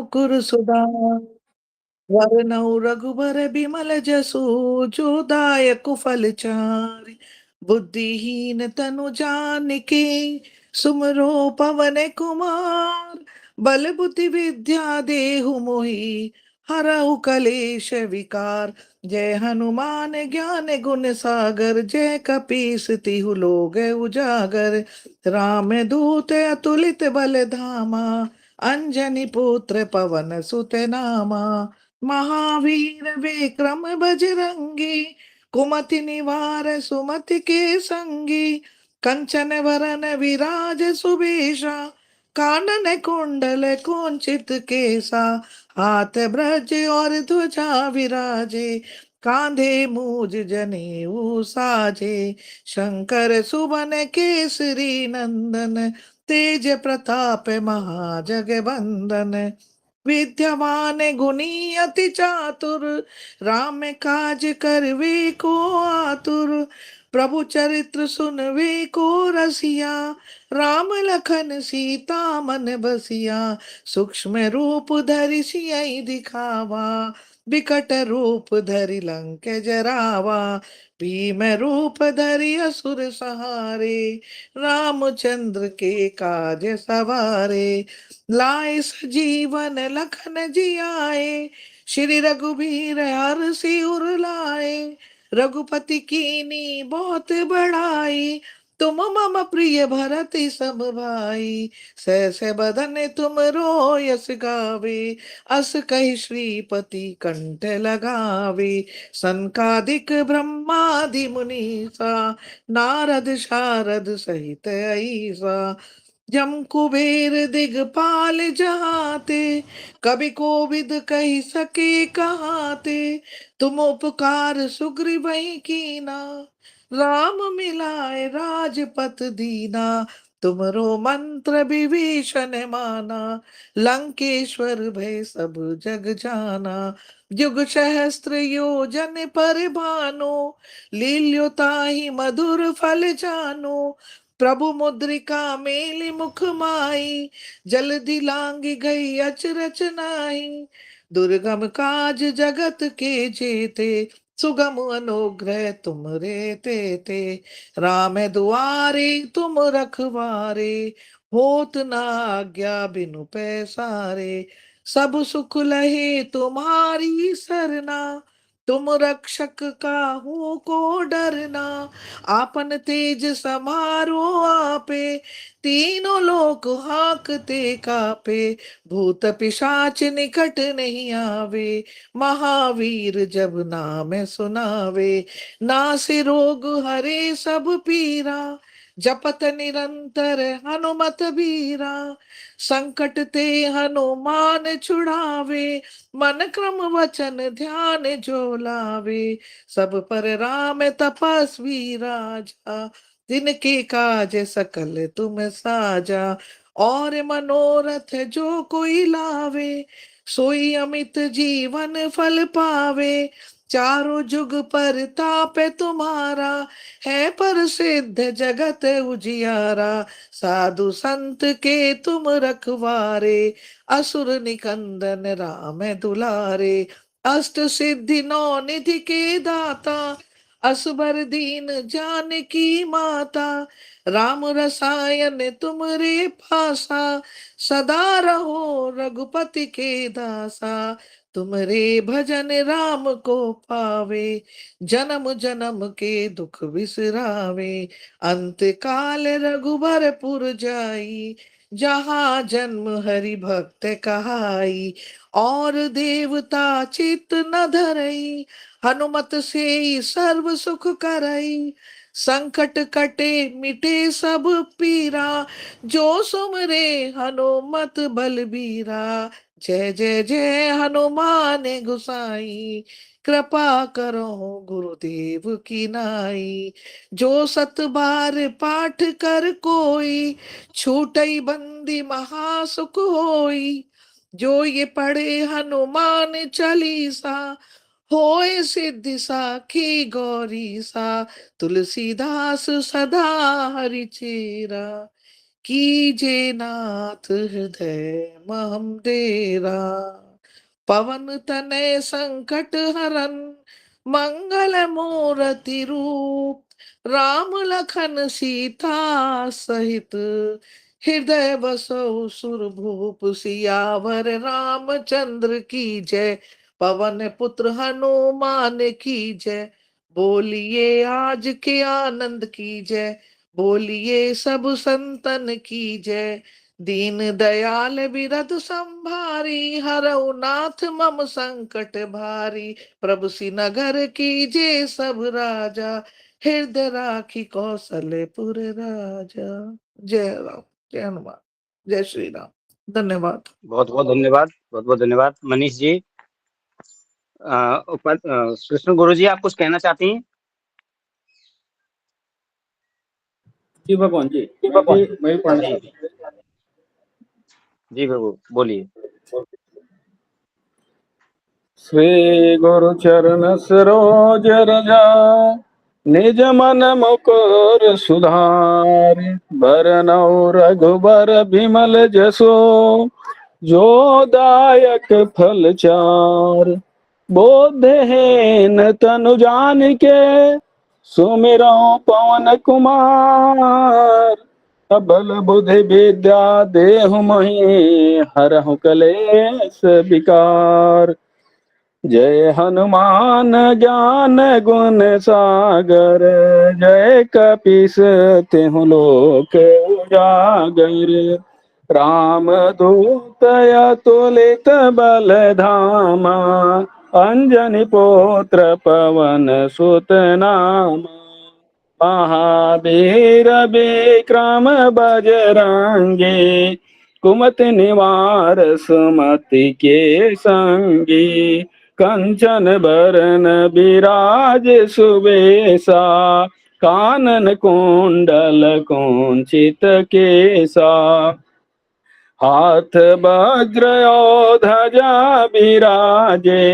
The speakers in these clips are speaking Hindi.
कुरु सुधा वरनौ रघुबर बिमल जसु जो दायक फल चारि। बुद्धिहीन तनु जानिके सुमरो पवन कुमार। बल बुद्धि विद्या देहु मोहि हरहु कलेश विकार। जय हनुमान ज्ञान गुण सागर जय कपीस तिहु लोग उजागर। राम दूत अतुलित बल धामा अंजनी पुत्र पवन सुत नामा। महावीर विक्रम बजरंगी कुमति निवार सुमति के संगी। कंचन वरन विराज सुबेशा कानन कुंडल कुंचित केसा। हाथ ब्रज और ध्वजा विराजे कांधे मूज जनेऊ साजे। शंकर सुवन केसरी नंदन तेज प्रताप महाजगबंदन। विद्यमान गुणी अति चातुर राम काज करवे को आतुर। प्रभु चरित्र सुनवे को रसिया राम लखन सीता मन बसिया। सूक्ष्म रूप धरि सियहि दिखावा विकट रूप धरि लंक जरावा। भीम रूप धरि असुर सहारे रामचंद्र के काज सवारे। लाए सजीवन लखन जियाए श्री रघुबीर हर सिर लाए। रघुपति कीनी बहुत बड़ाई तुम मम प्रिय भरति सम भाई। सहस बदन तुम रोयस गावे अस कहि श्रीपति कंठ लगावे। सनकादिक ब्रह्मादि मुनीसा नारद शारद सहित ऐसा। जम कुबेर दिगपाल जहाते कभी कोविद कही सके कहाते। तुम उपकार सुग्रीव कीना राम मिलाए राजपत दीना। तुमरो मंत्र विभीषण माना लंकेश्वर भय सब जग जाना। युग सहस्त्र योजन पर भानु लील्यो ताहि मधुर फल जानो। प्रभु मुद्रिका मेलि मुख माही जल्दी लांगी गई अचरज नाही। दुर्गम काज जगत के जेते सुगम अनुग्रह तुम रे तेते। राम दुआरे तुम रखवारे होत न आज्ञा बिनु पैसारे। सब सुख लहे तुम्हारी सरना तुम रक्षक काहू को डरना। आपन तेज समारो आपे तीनों लोक हाकते कापे। भूत पिशाच निकट नहीं आवे महावीर जब नाम सुनावे। नासे रोग हरे सब पीरा जपत निरंतर हनुमत बीरा। संकट ते हनुमान छुड़ावे मन क्रम वचन ध्यान जो लावे। सब पर राम तपस्वी राजा जिनके काज सकल तुम साजा। और मनोरथ जो कोई लावे सोई अमित जीवन फल पावे। चारों जुग पर ताप तुम्हारा है प्रसिद्ध जगत उजियारा। साधु संत के तुम रखवारे असुर निकंदन राम दुलारे। अष्ट सिद्धि नौ निधि के दाता असबर दीन जानकी माता। राम रसायन तुमरे पासा सदा रहो रघुपति के दासा। तुमरे भजन राम को पावे जन्म जन्म के दुख बिसरावे। अंत काल रघुबर पुर जाई जहाँ जन्म हरि भक्त कहाई। और देवता चित न धरई हनुमत से ही सर्व सुख करई। संकट कटे मिटे सब पीरा जो सुमरे हनुमत बलबीरा। जय जय जय हनुमान गुसाई कृपा करो गुरुदेव की नाई। जो सत बार पाठ कर कोई छूटई बंदी महासुख होई। जो ये पढ़े हनुमान चालीसा होए सिद्धि साखी गौरी सा। तुलसीदास सदा हरि चेरा कीजे नाथ हृदय महम डेरा। पवन तनय संकट हरन मंगल मूर्ति रूप। राम लखन सीता सहित हृदय बसो सुरभूप। सियावर रामचंद्र की जय, पवन पुत्र हनुमान की जय। बोलिए आज के आनंद की जय, बोलिए सब संतन की जय। दीन दयाल बिरद संभारी, हरऊ नाथ मम संकट भारी। प्रभु नगर कीजे सब राजा, हृदय राखी कौशलपुर राजा। जय राम, जय हनुमान, जय श्री राम। धन्यवाद। बहुत बहुत धन्यवाद, बहुत बहुत धन्यवाद मनीष जी। कृष्ण गुरु जी, आप कुछ कहना चाहती हैं? जी भगवान जी, मैं पढ़ना जी जी प्रभु बोलिए। श्री गुरु चरण सरोज रजा, निज मन मुकुर सुधार। बरनौ रघुबर बिमल जसो, जो दायक फल चार। बोधहीन तनु जानिके, सुमिरौ पवन कुमार। बल बुद्धि विद्या देहु मोहि, हरहु कलेश विकार। जय हनुमान ज्ञान गुण सागर, जय कपीस तिहु लोक उजागर। राम दूत अतुलित बल धामा, अंजनी पुत्र पवन सुत नामा। महावीर विक्रम बजरंगी, कुमति निवार सुमति के संगी। कंचन बरन विराज सुबेसा, कानन कुंडल कुंचित केसा। हाथ वज्र ध्वजा विराजे,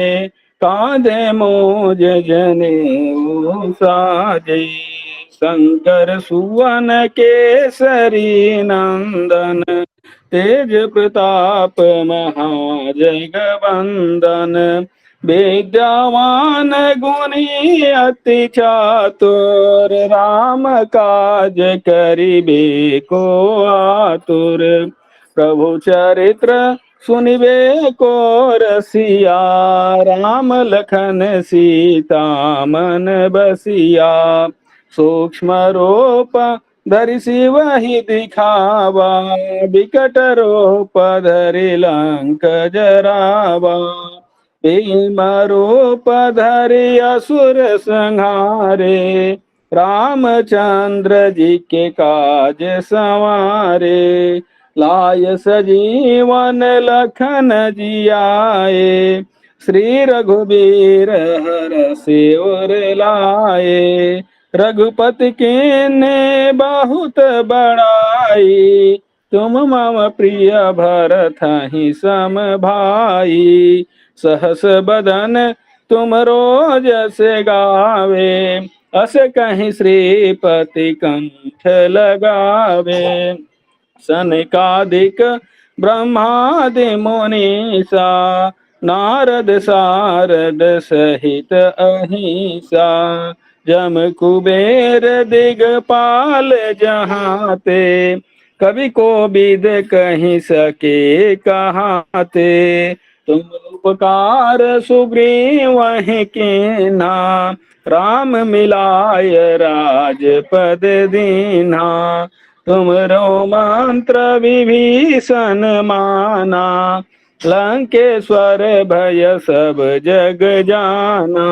कांधे मूज जनेऊ साजे। शंकर सुवन केसरी नंदन, तेज प्रताप महाजगवंदन। विद्यावान गुणी अति चातुर, राम काज करिबे को आतुर। प्रभु चरित्र सुनिबे को रसिया, राम लखन सीता मन बसिया। सूक्ष्म रूप धरि सिवहि दिखावा, बिकट रूप धरि लंक जरावा। भीम रूप धरि असुर संहारे, रामचंद्र जी के काज संवारे। लाय सजीवन लखन जियाए, श्री रघुबीर हरषि उर लाए। रघुपति कीन्हे बहुत बड़ाई, तुम मम प्रिय भरतहि सम भाई। सहस बदन तुम रोजस गावे, अस कहीं श्रीपति कंठ लगावे। सनकादिक ब्रह्मादि मुनीसा, नारद सारद सहित अहिंसा। जम कुबेर दिगपाल जहाते, कवि कोविद कहि सके कहाते। तुम उपकार सुग्रीवहि कीन्हा, राम मिलाय राजपद दीन्हा। तुमरो मंत्र विभीषण माना, लंकेश्वर भय सब जग जाना।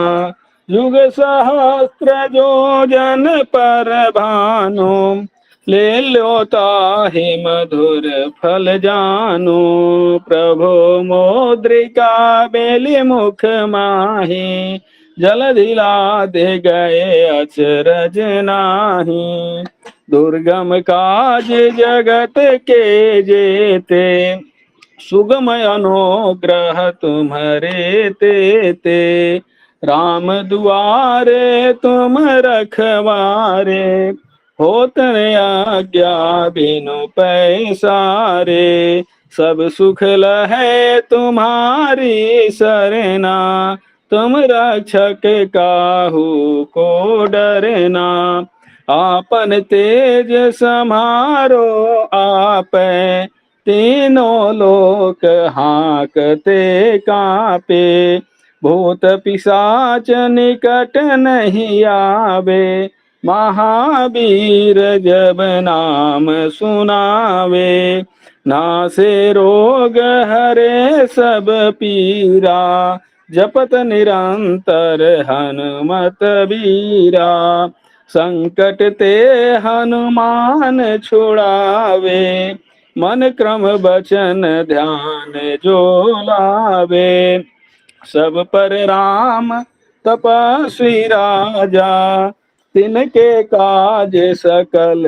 युग सहस्त्र जो जन पर भानु, ले लो ताहि मधुर फल जानु। प्रभु मोद्रिका बेली मुख माही, जलधि लाधि गए अचरज नाही। दुर्गम काज जगत के जेते, सुगम अनुग्रह तुम्हारे तेते। राम दुआरे तुम रखवारे, होत न आज्ञा बिनु पैसारे, सब सुख लहै तुम्हारी सरना, तुम रक्षक काहू को डरना। आपन तेज समारो आपै, तीनों लोक हाँकते कांपे, भूत पिशाच निकट नहीं आवे, महावीर जब नाम सुनावे। नासे रोग हरे सब पीरा, जपत निरंतर हनुमत बीरा। संकट ते हनुमान छुड़ावे, मन क्रम बचन ध्यान जो लावे। सब पर राम तपस्वी राजा, तिनके काज सकल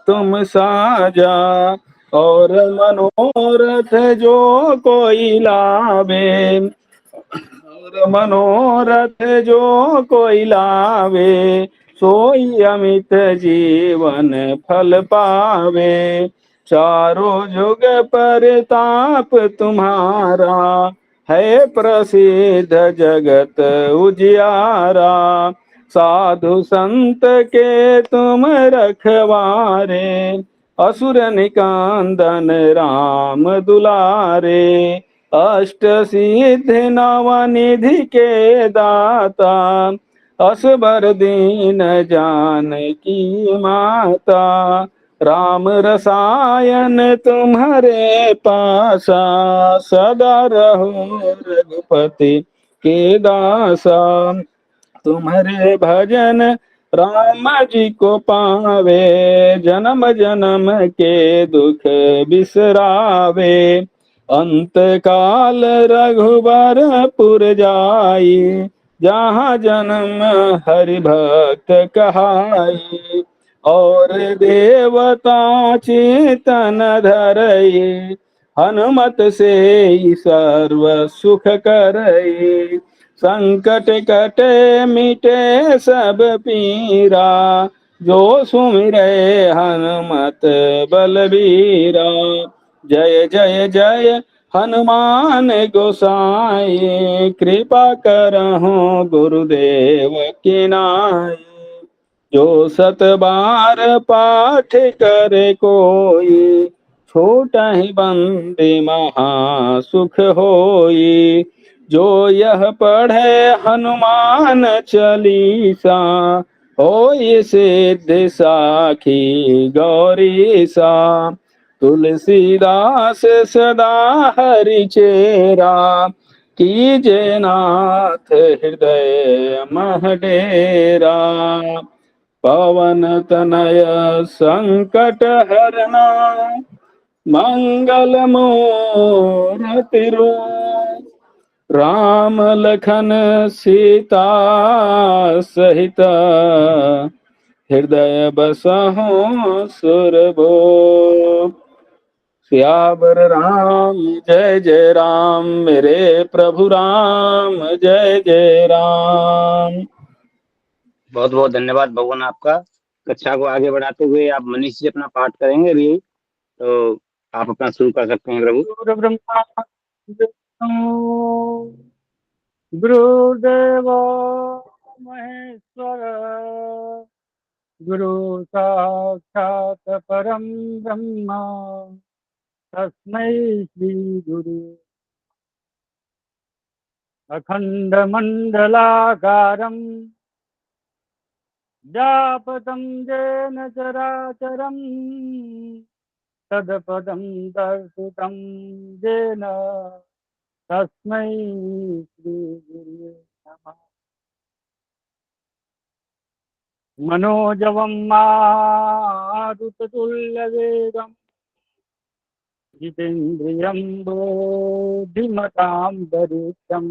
तुम साजा। और मनोरथ जो कोई लावे, और मनोरथ जो कोई लावे, सोई अमित जीवन फल पावे। चारों जुग परताप तुम्हारा, है प्रसिद्ध जगत उजियारा। साधु संत के तुम रखवारे, असुर निकांदन राम दुलारे। अष्ट सिद्धि नवनिधि के दाता, असबर दीन जानकी माता। राम रसायन तुम्हारे पासा, सदा रहो रघुपति के दासा। तुम्हारे भजन राम जी को पावे, जन्म जन्म के दुख बिसरावे। अंत काल रघुबर पुर जाई, जहाँ जन्म हरि भक्त कहाई। और देवता चितन धरई, हनुमत से सर्व सुख करई। संकट कटे मिटे सब पीरा, जो सुमिरै हनुमत बलबीरा। जय जय जय हनुमान गोसाई, कृपा करहु गुरुदेव की नाई। जो सत बार पाठ करे कोई, छोटा ही बंदे महा सुख होई। जो यह पढ़े हनुमान चालीसा, होय सिद्धि साखी गौरीसा। तुलसीदास सदा हरि चेरा, कीजे नाथ हृदय मह डेरा। पवन तनय संकट हरना, मंगल मूर्ति रूप। राम लखन सीता सहित, हृदय बसहु सुरभूप। सियावर राम जय जय राम, मेरे प्रभु राम जय जय राम। बहुत बहुत धन्यवाद भगवान आपका। कक्षा को आगे बढ़ाते हुए आप मनीष जी अपना पाठ करेंगे अभी, तो आप अपना शुरू कर सकते हैं प्रभु। गुरु ब्रह्मा विष्णु गुरुदेव महेश्वर, गुरु साक्षात परम ब्रह्म, तस्मै श्री गुरु। अखंड मंडलाकारं, व्यापतं येन चराचरं, तत्पदं दर्शितं येन, तस्मै श्री गुरुवे नमः। मनोजवं मारुततुल्यवेगं, जितेन्द्रियं बुद्धिमतां वरिष्ठं।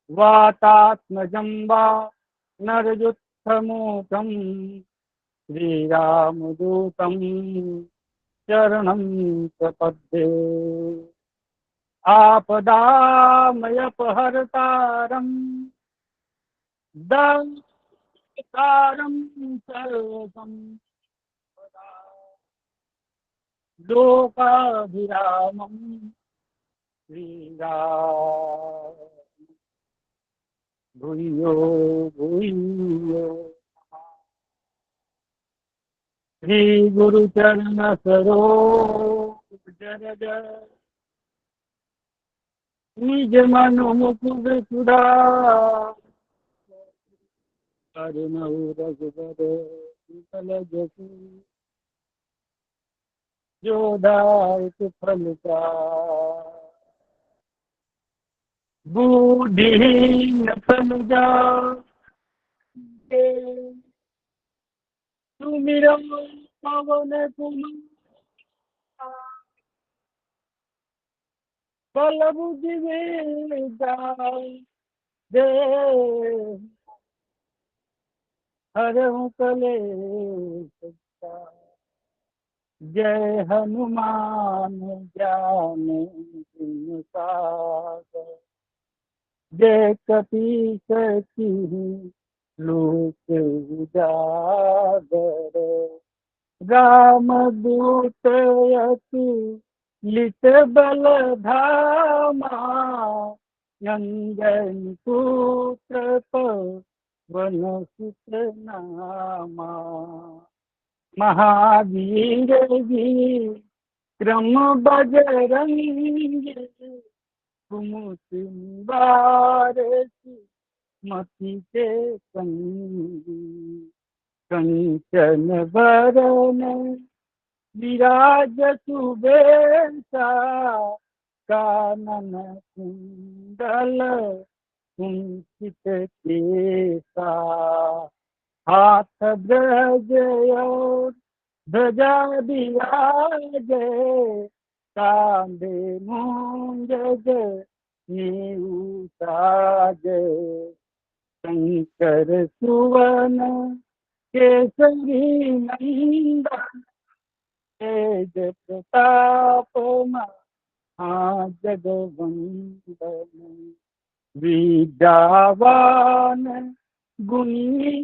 वातात्मजं वा नरयुत्थमूकं, श्रीरामदूतं चरणं प्रपद्ये। आपदामयपहर्तारं, सारं सर्वं लोकाभिरामं श्रीराम भूयो भूयो श्री गुरुचरण सरोज निज मनु मुकुर सुधा करुणौ रघुबर विमल जसु जो दायक फल का बूढ़ी फल जा सुमिर पवन कुमार बल बुद्धि दे हरहु कलेश जय हनुमान ज्ञान गुण सागर जय कपीस लोक उजागर राम दूत अति लिट बल धामा नंदन पुत्र पवन सुत नामा महावीर जी क्रम बजरंगी कुमति निवार मति के संगी कंचन वरण विराज सुबेसा कानन कुंडल कुंचित केसा हाथ ब्रज और ध्वजा विराजे कांधे मूंज नीऊ साजे शंकर सुवन केसरी नंदन तेज प्रताप जगवंदन विद्यावान गुणी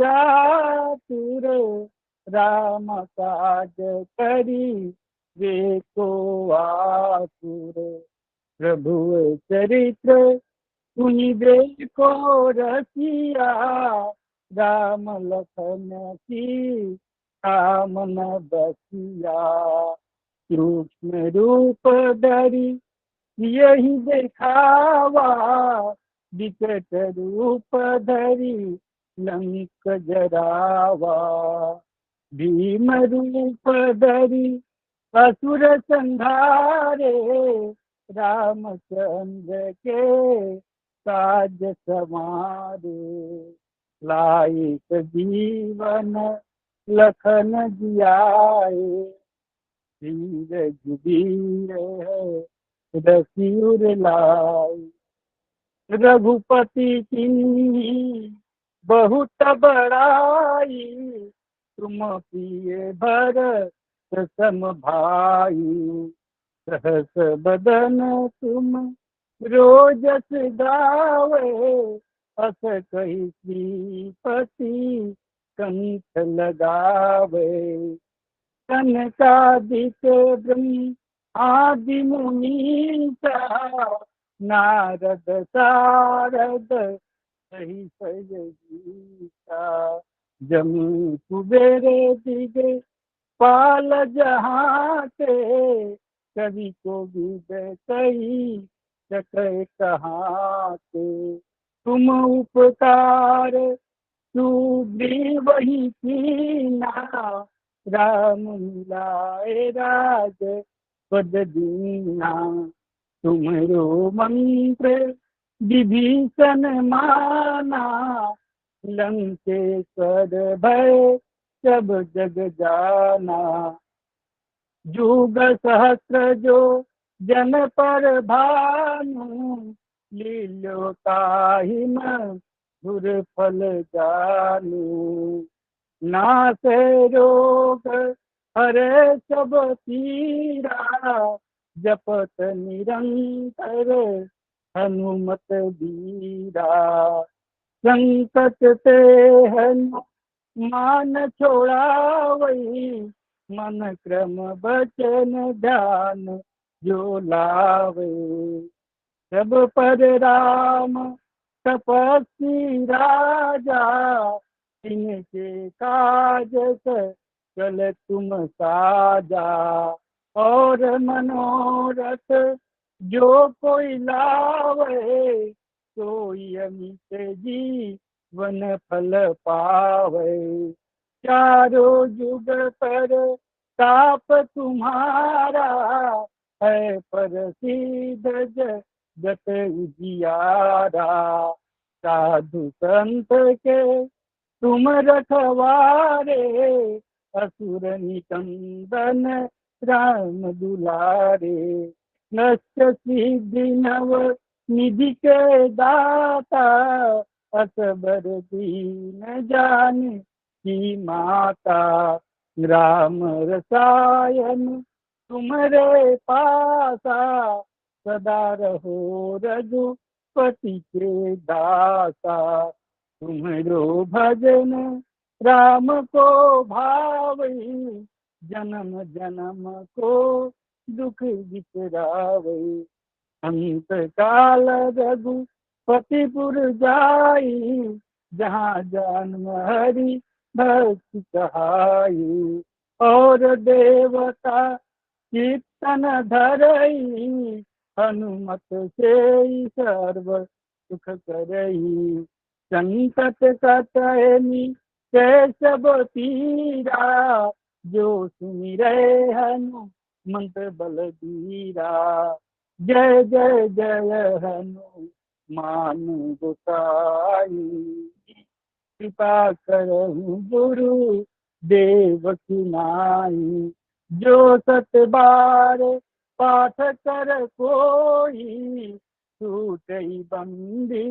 चातुर राम काज करी वे को आतुर प्रभु चरित्र सुनि देखो रसिया राम लखन की कामन बसिया कृष्ण रूप धरि यही देखावा विकट रूप धरि लंक जरावा भीम रूप धरि असुर संहारे रामचंद्र के काज समारे लायक जीवन लखन जियाए धीर जुबीर रसियुर लाई रघुपति की बहुत बड़ाई तुम पिए भरत सम भाई सहस बदन तुम रोजस गावे अस कही श्रीपति कंठ लगावे कनकादिक ब्रह्म आदि मुनीसा नारद सारद सही सजीता जमू कुबेरे दिगे पाल जहाते कवि को विद कही सके कहाते तुम उपकार सुग्रीव वही कीना राम मिलाए राज पद दीना तुमरो मंत्र विभीषण माना लंकेश्वर भय सब जग जाना जुग सहस्र जो जन पर भानु लीलो ताहि मधुर फल जानू नासे रोग हरे सब पीरा जपत निरंतर हनुमत बीरा संकट ते है मान छोड़ावई, मन क्रम बचन ध्यान जो लावे। सब पर राम तपस्वी राजा, इनके काज सकल तुम साजा। और मनोरथ जो कोई लावे, सोई अमित जीवन फल पावे। चारों जुग पर ताप तुम्हारा, है प्रसिद्ध जगत उजियारा। साधु संत के तुम रखवारे, असुर निकंदन राम दुलारे। नष्ट सिद्धि नव निधि के दाता, असबर दीन जान की माता। राम रसायन तुम्हारे पासा, सदा रहो रघुपति के दासा। तुम्हारो भजन राम को भावई, जन्म जन्म को दुख बिसरावई। अंत काल रघुपतिपुर जाई, जहाँ जन्म हरि भक्ति कहाई। और देवता कीर्तन धरई, हनुमत से सर्व सुख करई। संकट कटनी केशव पीरा, जो सुमिरै हनुमंत बलबीरा। जय जय जय हनुमान गोसाई, कृपा करहु गुरु देव की नाई। जो सत बार पाठ कर कोई, छूटई बंदी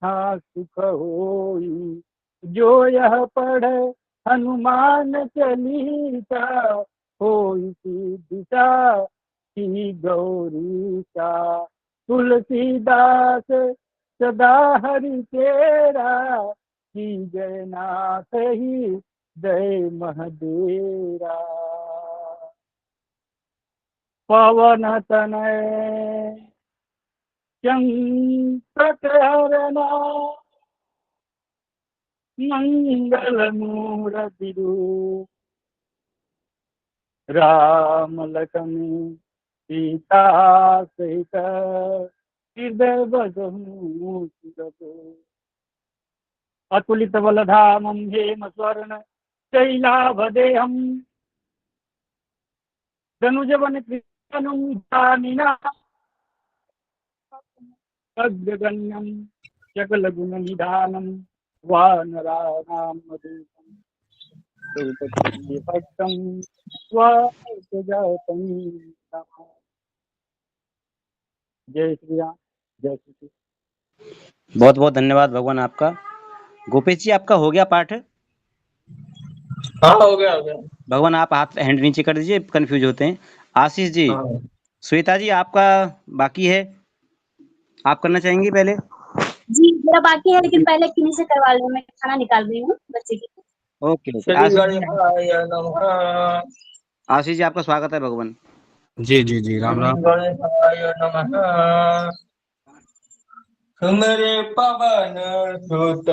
हाँ सुख होई। जो यह पढ़े हनुमान चालीसा, होई सिद्धिसा की गौरीसा। तुलसीदास सदा हरि तेरा, की जय नाथ ही जय महदेरा। पवन तनय संकट हरना, मंगल मूर्ति रूप। राम लखन सीता सहित, हृदय बसहु सुरभु। अतुलित बलधामं हेम स्वर्ण शैलाभदेहं, धनुजवन कृष्णं जामिना। अग्रगण्यं सकलगुणनिधानं, वानराणां मधुसूदनं। द्रौपदी भक्तं स्वार्थजातं नमः। जय श्री राम, जय श्री कृष्ण। बहुत बहुत धन्यवाद भगवान आपका। गोपेश जी आपका हो गया पाठ? हाँ हो गया हो गया। भगवान आप हाथ हैंड नीचे कर दीजिए, कंफ्यूज होते हैं। आशीष जी, हाँ श्वेता जी आपका बाकी है, आप करना चाहेंगी पहले? जी मेरा बाकी है, लेकिन पहले किन्हीं से करवा लूं, मैं खाना निकाल रही हूँ बच्चे की। Okay okay. श्री गणेशाय नमः। आशीष जी आपका स्वागत है भगवान। जी जी जी, राम राम। गणेशाय नमः। सुमरे पवन सुत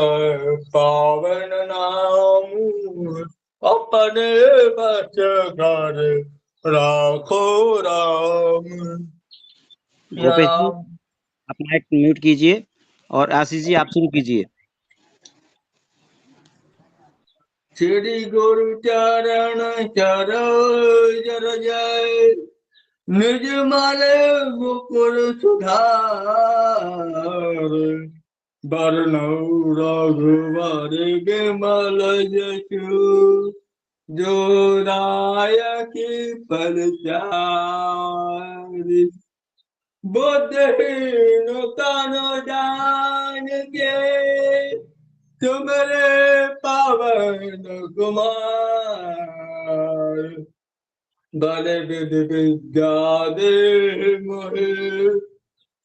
पावन नाम, अपने बच घर राखो राम। गोपेश जी आप माइक म्यूट कीजिए और आशीष जी आप शुरू कीजिए। श्री गुरु चरण सरोज जय, निज मल मुकुर सुधार। बरनौ रघुवर बिमल जसु, जो दायक फल चारि। बुद्धिहीन तनु जान के, तुमरे पावन कुमार। बल विधि विद्या दे मोहे,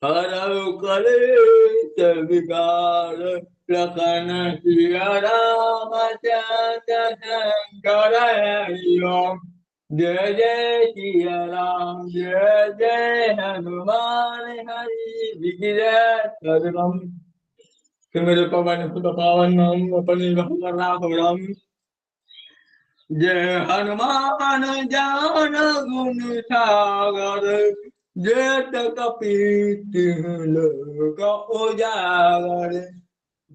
हरऊ कलेश विकार लखन सिया रामचंद्र शंकर हरि ओम। जय जय सिया राम जय जय हनुमान हरि विजय सर्वम। मेरे पवन सुत पावन नाम अपने राम। जय हनुमान ज्ञान गुण सागर जेत कपीत लोक उजागर।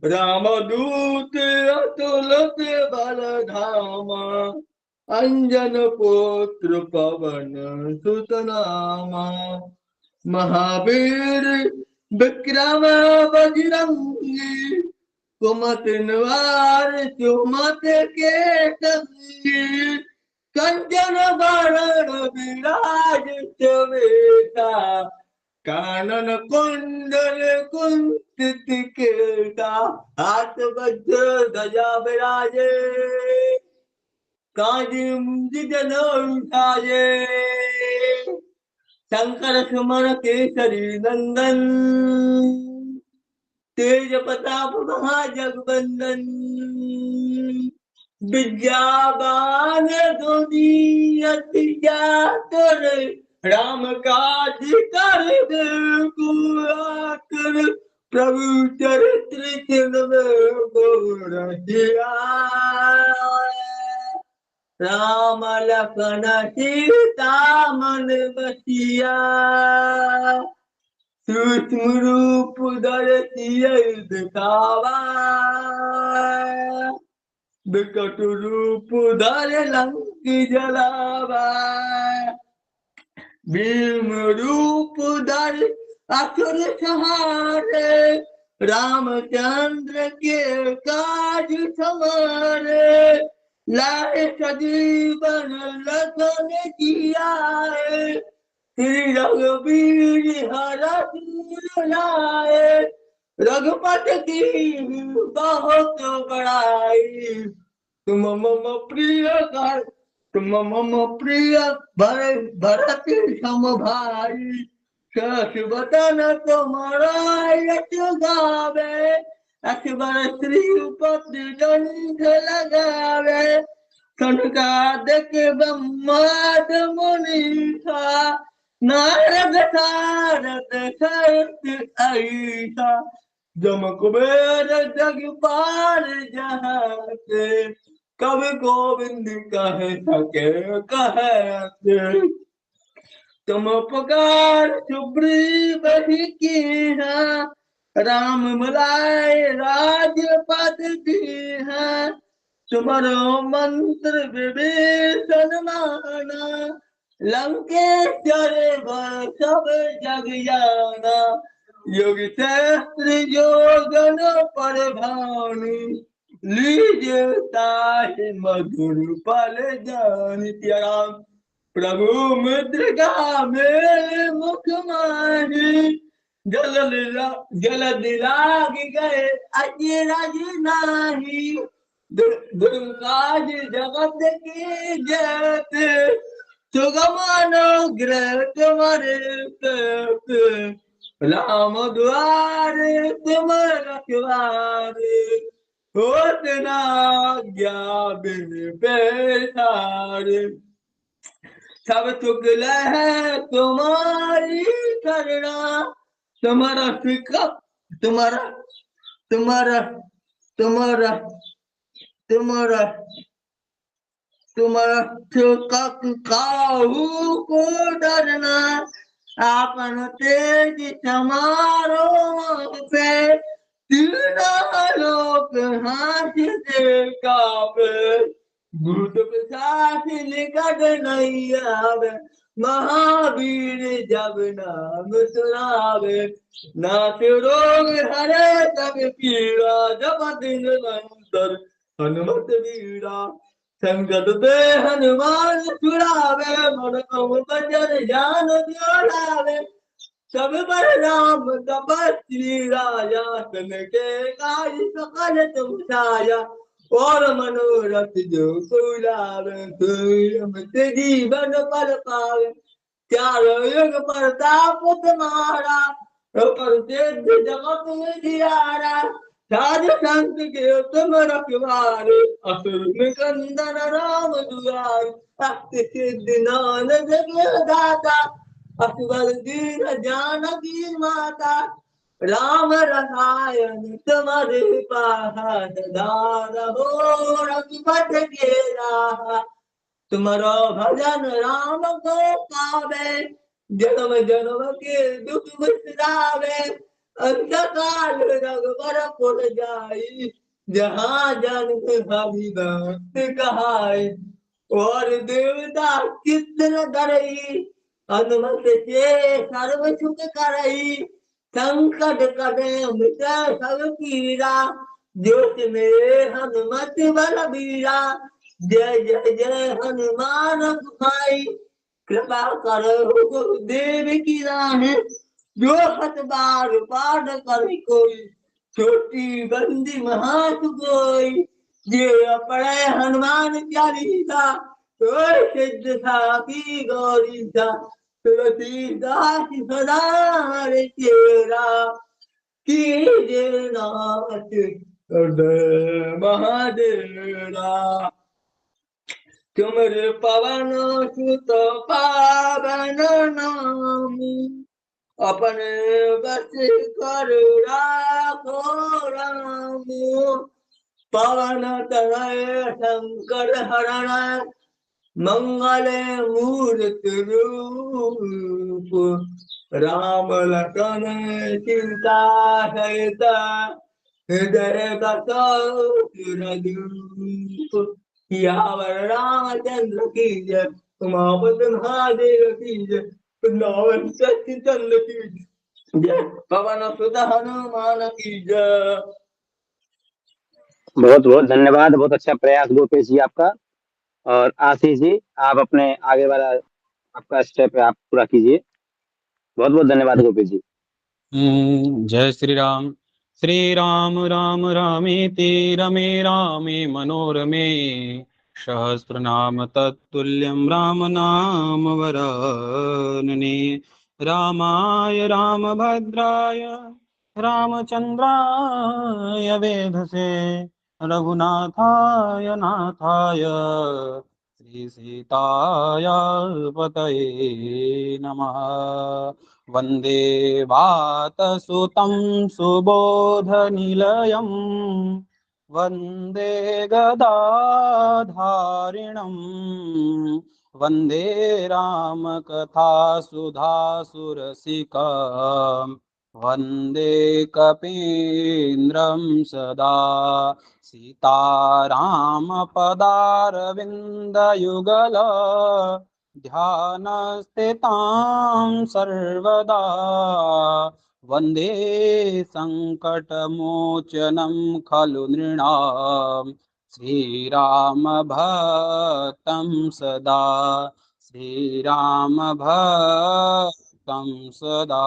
रामदूत अतुलित बल धामा अंजन पुत्र पवन सुत नामा। महावीर विक्रम बजरंगी कुमति निवार सुमत के संगी। कंचन बरण विराज सुवेता कानन कुंडल कुंचित केता। हाथ वज्र ध्वजा विराजे कांधे मुंज जनेऊ उठाए। शंकर सुमन केसरी नंदन तेज प्रताप महाजगवंदन। विद्यावान गुणी अति चातुर राम काज कर कर। प्रभु चरित्र रसिया राम लखन सीता मन बसिया। सूक्ष्म रूप धरि सियहि दिखावा विकट रूप धरि लंक जलावा। भीम रूप धरि असुर संहारे रामचंद्र के काज सवारे। लाए सजीवन लखन जियाए श्री रघुवीर हरष लाए। रघुपति की बहुत बड़ाई तुम मम प्रिय कर तुम मम प्रिय भरत सम भाई। सस बदन तुम्हारा यश गावे अकबर श्रीपति दंड लगावे। सनकादिक ब्रह्माद मुनीसा नारद सारद सहित अहिसा। जम कुबेर जगपाल जहाते कवि गोविंद कह सके कहते। तुम उपकार सुग्रीव ही कीन्हा राम मिलाए राजपद दीन्हा। तुम्हारो मंत्र विभीषण माना लंकेश्वर भय सब जग जाना। युग सहस्त्र योजन पर भानु लीजे ताहि मधुर फल जानि। राम प्रभु मुद्रिका मेरे मुख माही जल दिलाग गए अजरज नाही। दुर्गाज जगत की जयते सुगम अनुग्रह तुम्हारे करते। राम द्वारे तुम रखवारे होत न आज्ञा बिन पैसारे। सब तुगल है तुम्हारी करना तुम्हारा फिका तुम्हारा तुम्हारा तुम्हारा तुम्हारा तुम्हारा काहू को डरना। आपन तेज समारो पे तीनों लोक हाथ से कापे। भूत पिशाच निकट नहीं आवे महावीर जब नाम सुनावे। नाथ रोग हरे सब पीड़ा जपत निरंतर हनुमत वीरा। संकट ते हनुमान छुड़ावे मन क्रम वचन ध्यान जोड़ावे। सब पर राम तपस्वी राजा तन के काज सकल तुम साया। और मनोरथ जो कोई लावे सोई जीवन पर पावे। चारों युग प्रताप तुम्हारा प्रसिद्ध जगत में दियारा साधु संत के तुम रखवारे असुर निकंदन राम दुआरे भक्ति सिद्धि नानक के दाता असवर दीन जानकी माता राम रसायन तुम्हारे पास दार हो रघुपत के राह तुम्हारा भजन राम को पावे जन्म जन्म के दुख बिसरावे अंत काल रघुवर पुर जाई जहाँ जन हरि भक्त कहाई और देवता चित्र धरई हनुमत से सर्व सुख करई संकट कटे मिट सब पीरा ज्योत में हनुमत बल बीरा जय जय जय हनुमान भाई कृपा करो गुरुदेव की राह जो हत बार पाठ करे कोई छोटी बंदी महासुकोई जे पढ़े हनुमान चालीसा तो सिद्ध साकी गौरी सा तुलसीदास सदा तेरा की जय नाथ महादेवा तुमरे पवन सुत पावन नाम अपने बस कर राखो राम पवन तनय शंकर हरण मंगल मूर्ति रूप राम लखन सीता सहित हृदय कूप यावर रामचंद्र की जय उमापति महादेव की जय वृंदावन सच्चिदानंद की जय पवन सुत हनुमान की जय। बहुत बहुत धन्यवाद, बहुत अच्छा प्रयास गोपेश जी आपका। और आशीष जी, आप अपने आगे वाला आपका स्टेप है, आप पूरा कीजिए। बहुत बहुत धन्यवाद गोपेश जी। जय श्री राम। श्री राम राम रामेति रमे रामे मनोरमे सहस्रनाम तत्तुल्यं राम नाम वरानने। रामाय रामभद्राय रामचंद्राय वेधसे रघुनाथाय नाथाय श्री सीताय पतये नमः। वन्दे वातसुतं सुबोधनिलयं वन्दे गदाधारिणं वन्दे रामकथासुधासुरसिकं वन्दे कपीन्द्रं सदा सीतारामपदारविन्दयुगल ध्यानस्थितां सर्वदा वन्दे सङ्कटमोचनं खलु नृणां श्रीरामभक्तं सदा श्रीरामभक्तं सदा।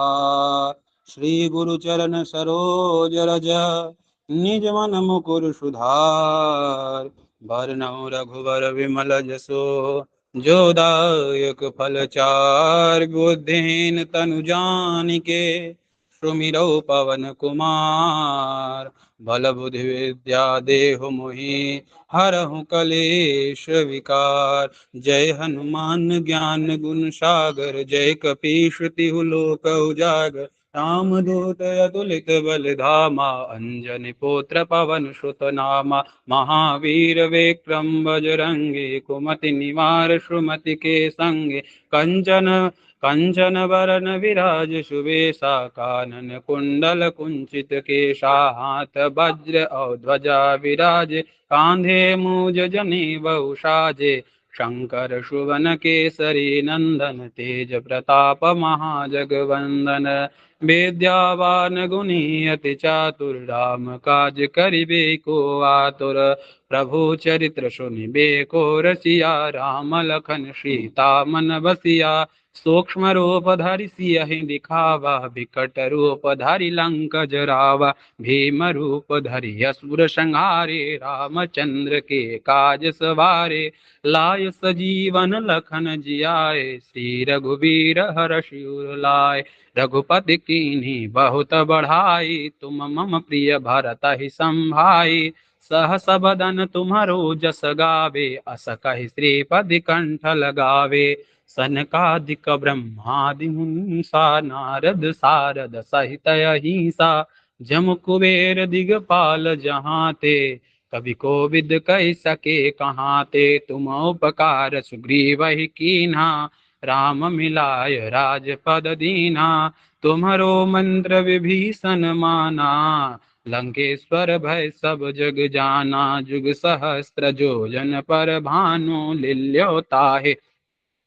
श्री गुरुचरण सरोज रज निज मन मुकुर सुधार वरनौ रघुवर विमल जसो जो दायक फलचार। बुद्धिहीन तनु जानिके सुमिरौ पवन कुमार बल बुद्धि विद्या देहु मोहि हरहु कलेश विकार। जय हनुमान ज्ञान गुण सागर जय कपीश तिहु लोक उजागर। रामदूत अतुलित बल धामा अंजनी पुत्र पवन सुत नामा। महावीर विक्रम बजरंगी कुमति निवार सुमति के संगे। कंचन वरन विराज सुबेसा कानन कुंडल कुंचित केशा। हाथ वज्र और ध्वजा विराज कांधे मूज जनेऊ साजे। शंकर सुवन केसरी नंदन तेज प्रताप महाजगवंदन। विद्यावान गुणी अति चातुर राम काज करिबे को आतुर। प्रभु चरित्र सुनिबे को रसिया राम लखन सीता मन बसिया। सूक्ष्म रूप धरि सियहि दिखावा, विकट रूप धरि लंक जरावा। भीम रूप धरि असुर संहारे, रामचंद्र के काज सवारे। लाय सजीवन लखन जियाए, श्री रघुवीर हर्षि उर लाए। रघुपति कीन्ही बहुत बढ़ाई, तुम मम प्रिय भरत ही संभाई। सहस बदन तुम्हरो जस गावे, अस कहि श्रीपद कंठ लगावे। सनकादिक ब्रह्मादि मुनीसा, नारद सारद सहित अहिसा। जम कुबेर दिगपाल जहाँ ते, कवि कोविद कह सके कहाँ ते। तुम उपकार सुग्रीवहि कीन्हा, राम मिलाय राजपद दीना। तुम्हरो मंत्र विभीषण माना, लंकेश्वर भय सब जग जाना। जुग सहस्त्र जो जन पर भानु, लील्यो ताहि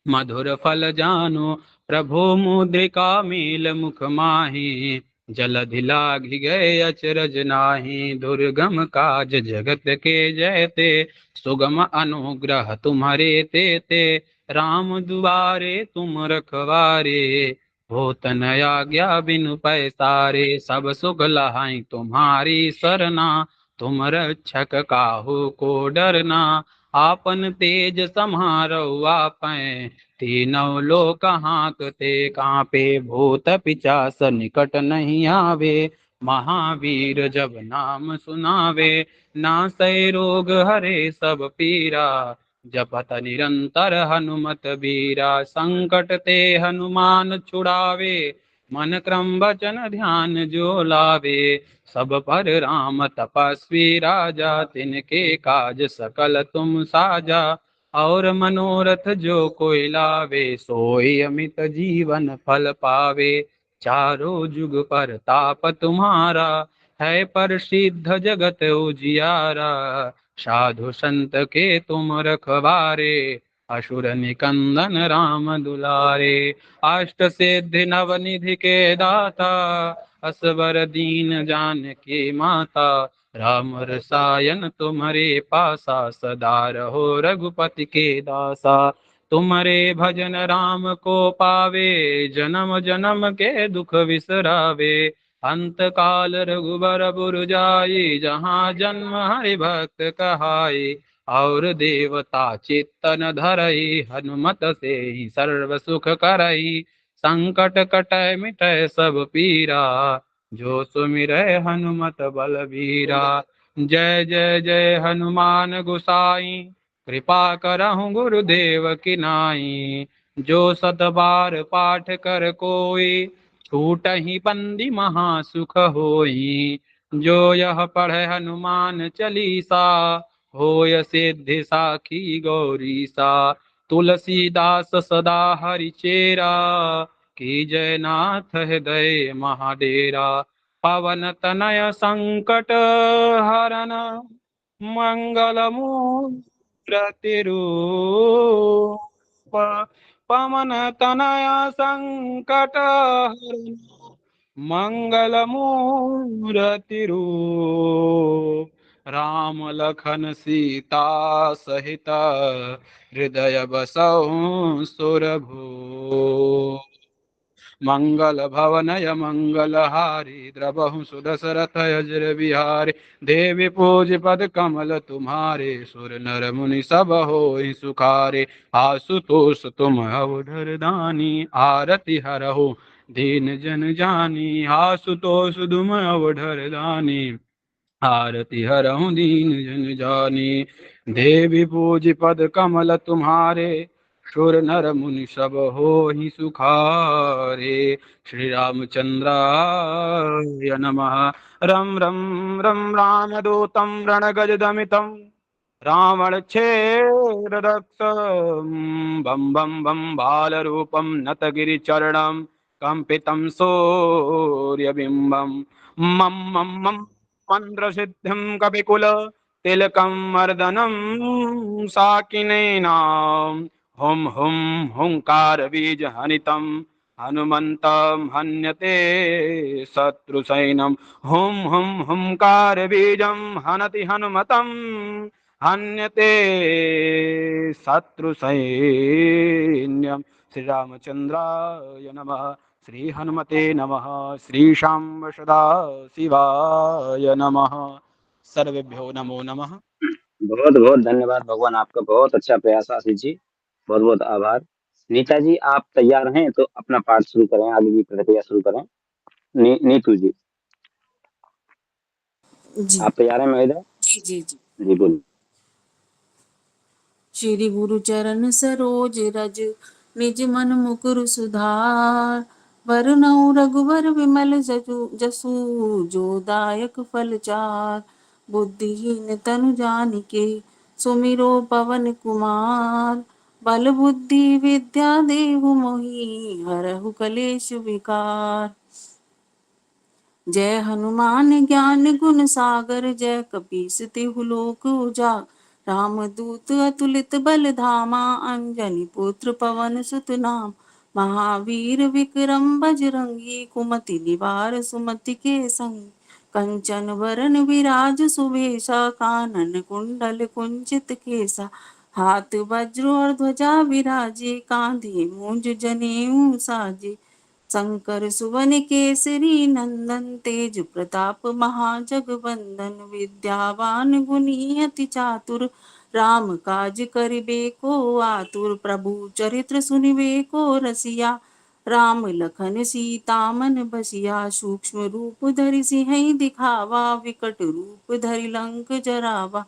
मधुर फल जानो। प्रभु मुद्रिका मेल मुख माहि, जलधि लागी गए अचरज नाही। दुर्गम काज जगत के जयते, सुगम अनुग्रह तुम्हारे तेते। राम दुआरे तुम रखवारे, होत न आज्ञा बिनु पैसारे। सब सुख लहाई तुम्हारी सरना, तुम रक्षक काहू को डरना। आपन तेज समारो आपै, तीनों लोक हांकते कांपे। भूत पिशाच निकट नहीं आवे, महावीर जब नाम सुनावे। नासै रोग हरे सब पीरा, जपत निरंतर हनुमत बीरा। संकट ते हनुमान छुड़ावे, मन क्रम वचन ध्यान जो लावे। सब पर राम तपस्वी राजा, तिनके काज सकल तुम साजा। और मनोरथ जो कोई लावे, सोई अमित जीवन फल पावे। चारों जुग पर ताप तुम्हारा, है प्रसिद्ध जगत उजियारा। साधु संत के तुम रखवारे, असुर निकंदन राम दुलारे। अष्ट सिद्धि नव निधि के दाता, असवर दीन जानकी माता। राम रसायन तुम्हारे पासा, सदा रहो रघुपति के दासा। तुम्हारे भजन राम को पावे, जन्म जन्म के दुख बिसरावे। अंत काल रघुबर पुर जाई, जहाँ जन्म हरि भक्त कहाई। और देवता चित्तन धरई, हनुमत से ही सर्व सुख करई। संकट कटै मिटै सब पीरा, जो सुमिरै हनुमत बलबीरा। जय जय जय हनुमान गोसाई, कृपा करहु गुरुदेव की नाई। जो सत बार पाठ कर कोई, छूटहि बंदी महासुख होई। जो यह पढ़े हनुमान चालीसा, होय सिद्धि साखी गौरीसा। तुलसीदास सदा हरिचेरा, की जय नाथ हृदय महाडेरा। पवन तनय संकट हरन, मंगल मूर्ति रूप। पवन तनय संकट हरन, मंगल मूर्ति रूप। राम लखन सीता सहित, हृदय बसहु सुरभूप। मंगल भवनय मंगलहारी, द्रवहु सुदशरथ अजर बिहारी। देवी पूज पद कमल तुम्हारे, सुर नर मुनि सब होहि सुखारे। आशुतोष तुम अवधर दानी, आरति हरहु दीन जन जानी। आशुतोष तुम अवधर दानी, आरति हरहु दीन जन जानी। देवी पूज पद कमल तुम्हारे, सुर नर मुनि सब होहि सुखारे। श्री रामचंद्राय नमः। रम रम रम रामदूतं रणगजदमितं, रावणच्छेद बम बम बम बालरूपं नतगिरिचरणं, कंपितं सूर्यबिम्बं। मम मम मम मंत्रसिद्धिं कपिकुल तिलकं मर्दनं साकिनेनां। हुम हुम हुंकार बीज हनितं, हनुमन्तं हन्यते शत्रुसैन्यं। हुम हुम हुंकार बीजं हनति हनुमतं, हन्यते शत्रुसैन्यं। श्री रामचंद्राय नमः। श्री हनुमते नमः। श्री शाम्ब सदा शिवाय नमः। सर्वेभ्यो नमो नमः। बहुत बहुत धन्यवाद भगवान, आपका बहुत अच्छा प्रयास आशीष जी, बहुत बहुत आभार। नीता जी आप तैयार हैं तो अपना पाठ शुरू करें, आगे की प्रक्रिया शुरू करें। नीतू जी जी आप तैयार हैं महोदय? जी जी जी। जी बोलिए। श्री गुरु चरण सरोज रज निज मन मुकुर सुधार। वरनऊ रघुवर विमल जसु जो दायक फल चार। बुद्धिहीन तनु जानिके सुमिरो पवन कुमार। बल बुद्धि विद्या देहु मोहि हरहु कलेश विकार। जय हनुमान ज्ञान गुण सागर जय कपीस तिहु लोक उजागर। रामदूत अतुलित बल धामा अंजनी पुत्र पवन सुत नाम। महावीर विक्रम बजरंगी कुमति निवार सुमति के संग। कंचन वरन विराज सुबेशा कानन कुंडल कुंचित केसा। हाथ वज्र और ध्वजा विराजे कांधे मूंज जनेऊ साजे। शंकर सुवन केसरी नंदन तेज प्रताप महाजगवंदन। विद्यावान गुणी अति चातुर राम काज करिबे को आतुर। प्रभु चरित्र सुनिबे को रसिया राम लखन सीता मन बसिया। सूक्ष्म रूप धरि सिंह दिखावा विकट रूप धरि लंक जरावा।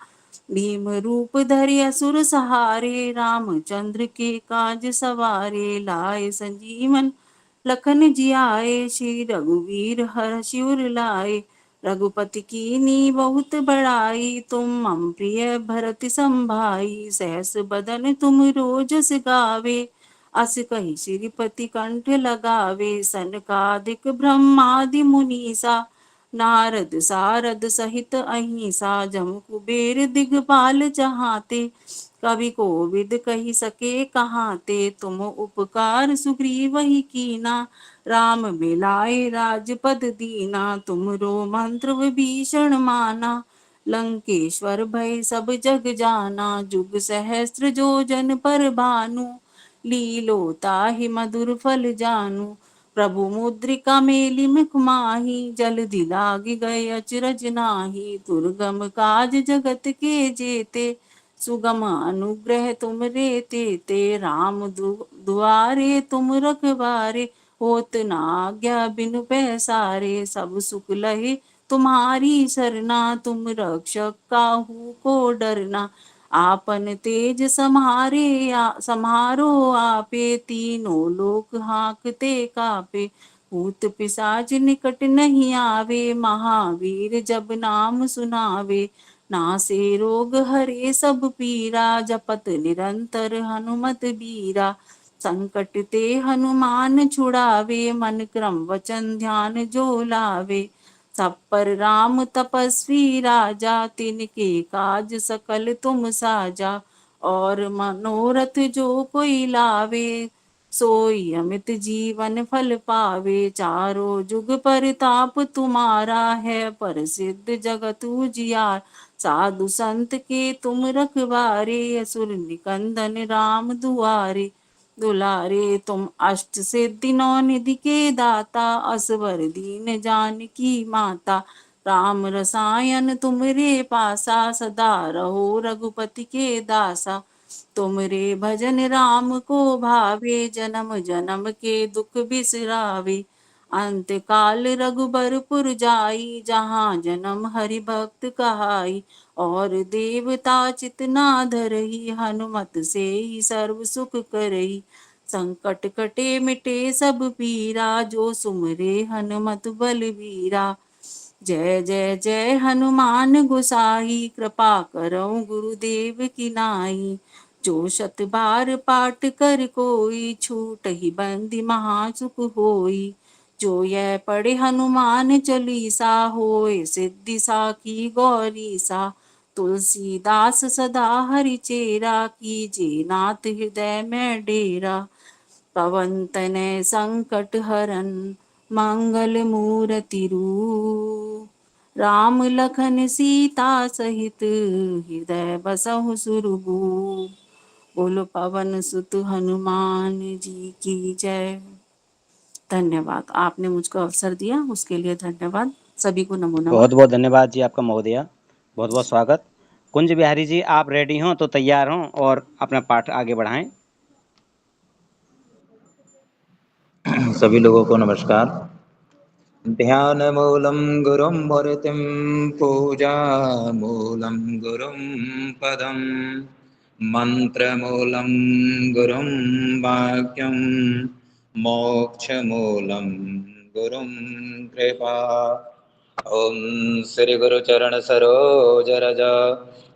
भीम रूप धरि असुर सहारे रामचंद्र के काज सवारे। लाए संजीवन लखन जियाए श्री रघुवीर हर शिवर लाए। रघुपति कीनी बहुत बड़ाई तुम मम प्रिय भरत संभाई। सहस बदन तुम रोजस गावे अस कहि श्रीपति कंठ लगावे। सनकादिक ब्रह्मादि मुनीसा नारद सारद सहित अहिंसा। जम कुबेर दिगपाल चहाते कवि कोविद कही सके कहाते। तुम उपकार सुग्रीवहि कीना राम मिलाए राजपद दीना। तुमरो मंत्र विभीषण माना लंकेश्वर भय सब जग जाना। जुग सहस्त्र जो जन पर भानु लीलो ताहि मधुर फल जानू। प्रभु मुद्रिका मेलि मुख माही जल दिलागि गए अचरज नाही। दुर्गम काज जगत के जेते सुगम अनुग्रह तुम रे ते राम दुआरे तुम रखवारे। होत न आज्ञा बिनु पैसारे सब सुख लहे तुम्हारी सरना। तुम रक्षक काहू को डरना आपन तेज समारो आपे। तीनों लोक हाकते कापे भूत पिशाच निकट नहीं आवे। महावीर जब नाम सुनावे नासे रोग हरे सब पीरा। जपत निरंतर हनुमत बीरा संकट ते हनुमान छुड़ावे। मन क्रम वचन ध्यान जो लावे सब पर राम तपस्वी राजा। तिनके काज सकल तुम साजा और मनोरथ जो कोई लावे सोई अमित जीवन फल पावे। चारों जुग परताप तुम्हारा है प्रसिद्ध जगत उजियार। साधु संत के तुम रखवारे असुर निकंदन राम दुआरे। दुलारे तुम अष्ट सिद्धि नौ निधि के दाता असवर दीन जानकी माता। राम रसायन तुमरे पासा सदा रहो रघुपति के दासा। तुमरे भजन राम को भावे जन्म जन्म के दुख बिसरावे। अंत काल रघुबरपुर जाई जहाँ जन्म हरि भक्त कहाई। और देवता चितना धरही हनुमत से ही सर्व सुख करही। संकट कटे मिटे सब पीरा जो सुमरे हनुमत बलवीरा। जय जय जय हनुमान गोसाई कृपा करो गुरुदेव की नाई। जो शत बार पाठ कर कोई छूट ही बंदी महासुख होई। जो यह पढ़े हनुमान चालीसा होए सिद्धि साखी गौरी सा। तुलसीदास सदा हरि चेरा कीजे नाथ हृदय में डेरा। पवन तनय संकट हरन मंगल मूर्ति रूप। राम लखन सीता सहित हृदय बसहु सुरभूप। बोलो पवन सुत हनुमान जी की जय। धन्यवाद, आपने मुझको अवसर दिया उसके लिए धन्यवाद। सभी को नमो नमः। बहुत बहुत धन्यवाद जी आपका महोदया, बहुत बहुत स्वागत। कुंज बिहारी जी आप रेडी हों तो तैयार हों और अपना पाठ आगे बढ़ाएं। सभी लोगों को नमस्कार। ध्यानमूलं गुरुं मूर्तिं पूजामूलं गुरुं पदं मन्त्रमूलं गुरुं वाक्यं मोक्षमूलं गुरुं कृपा। ओम श्री गुरु चरण सरोज रज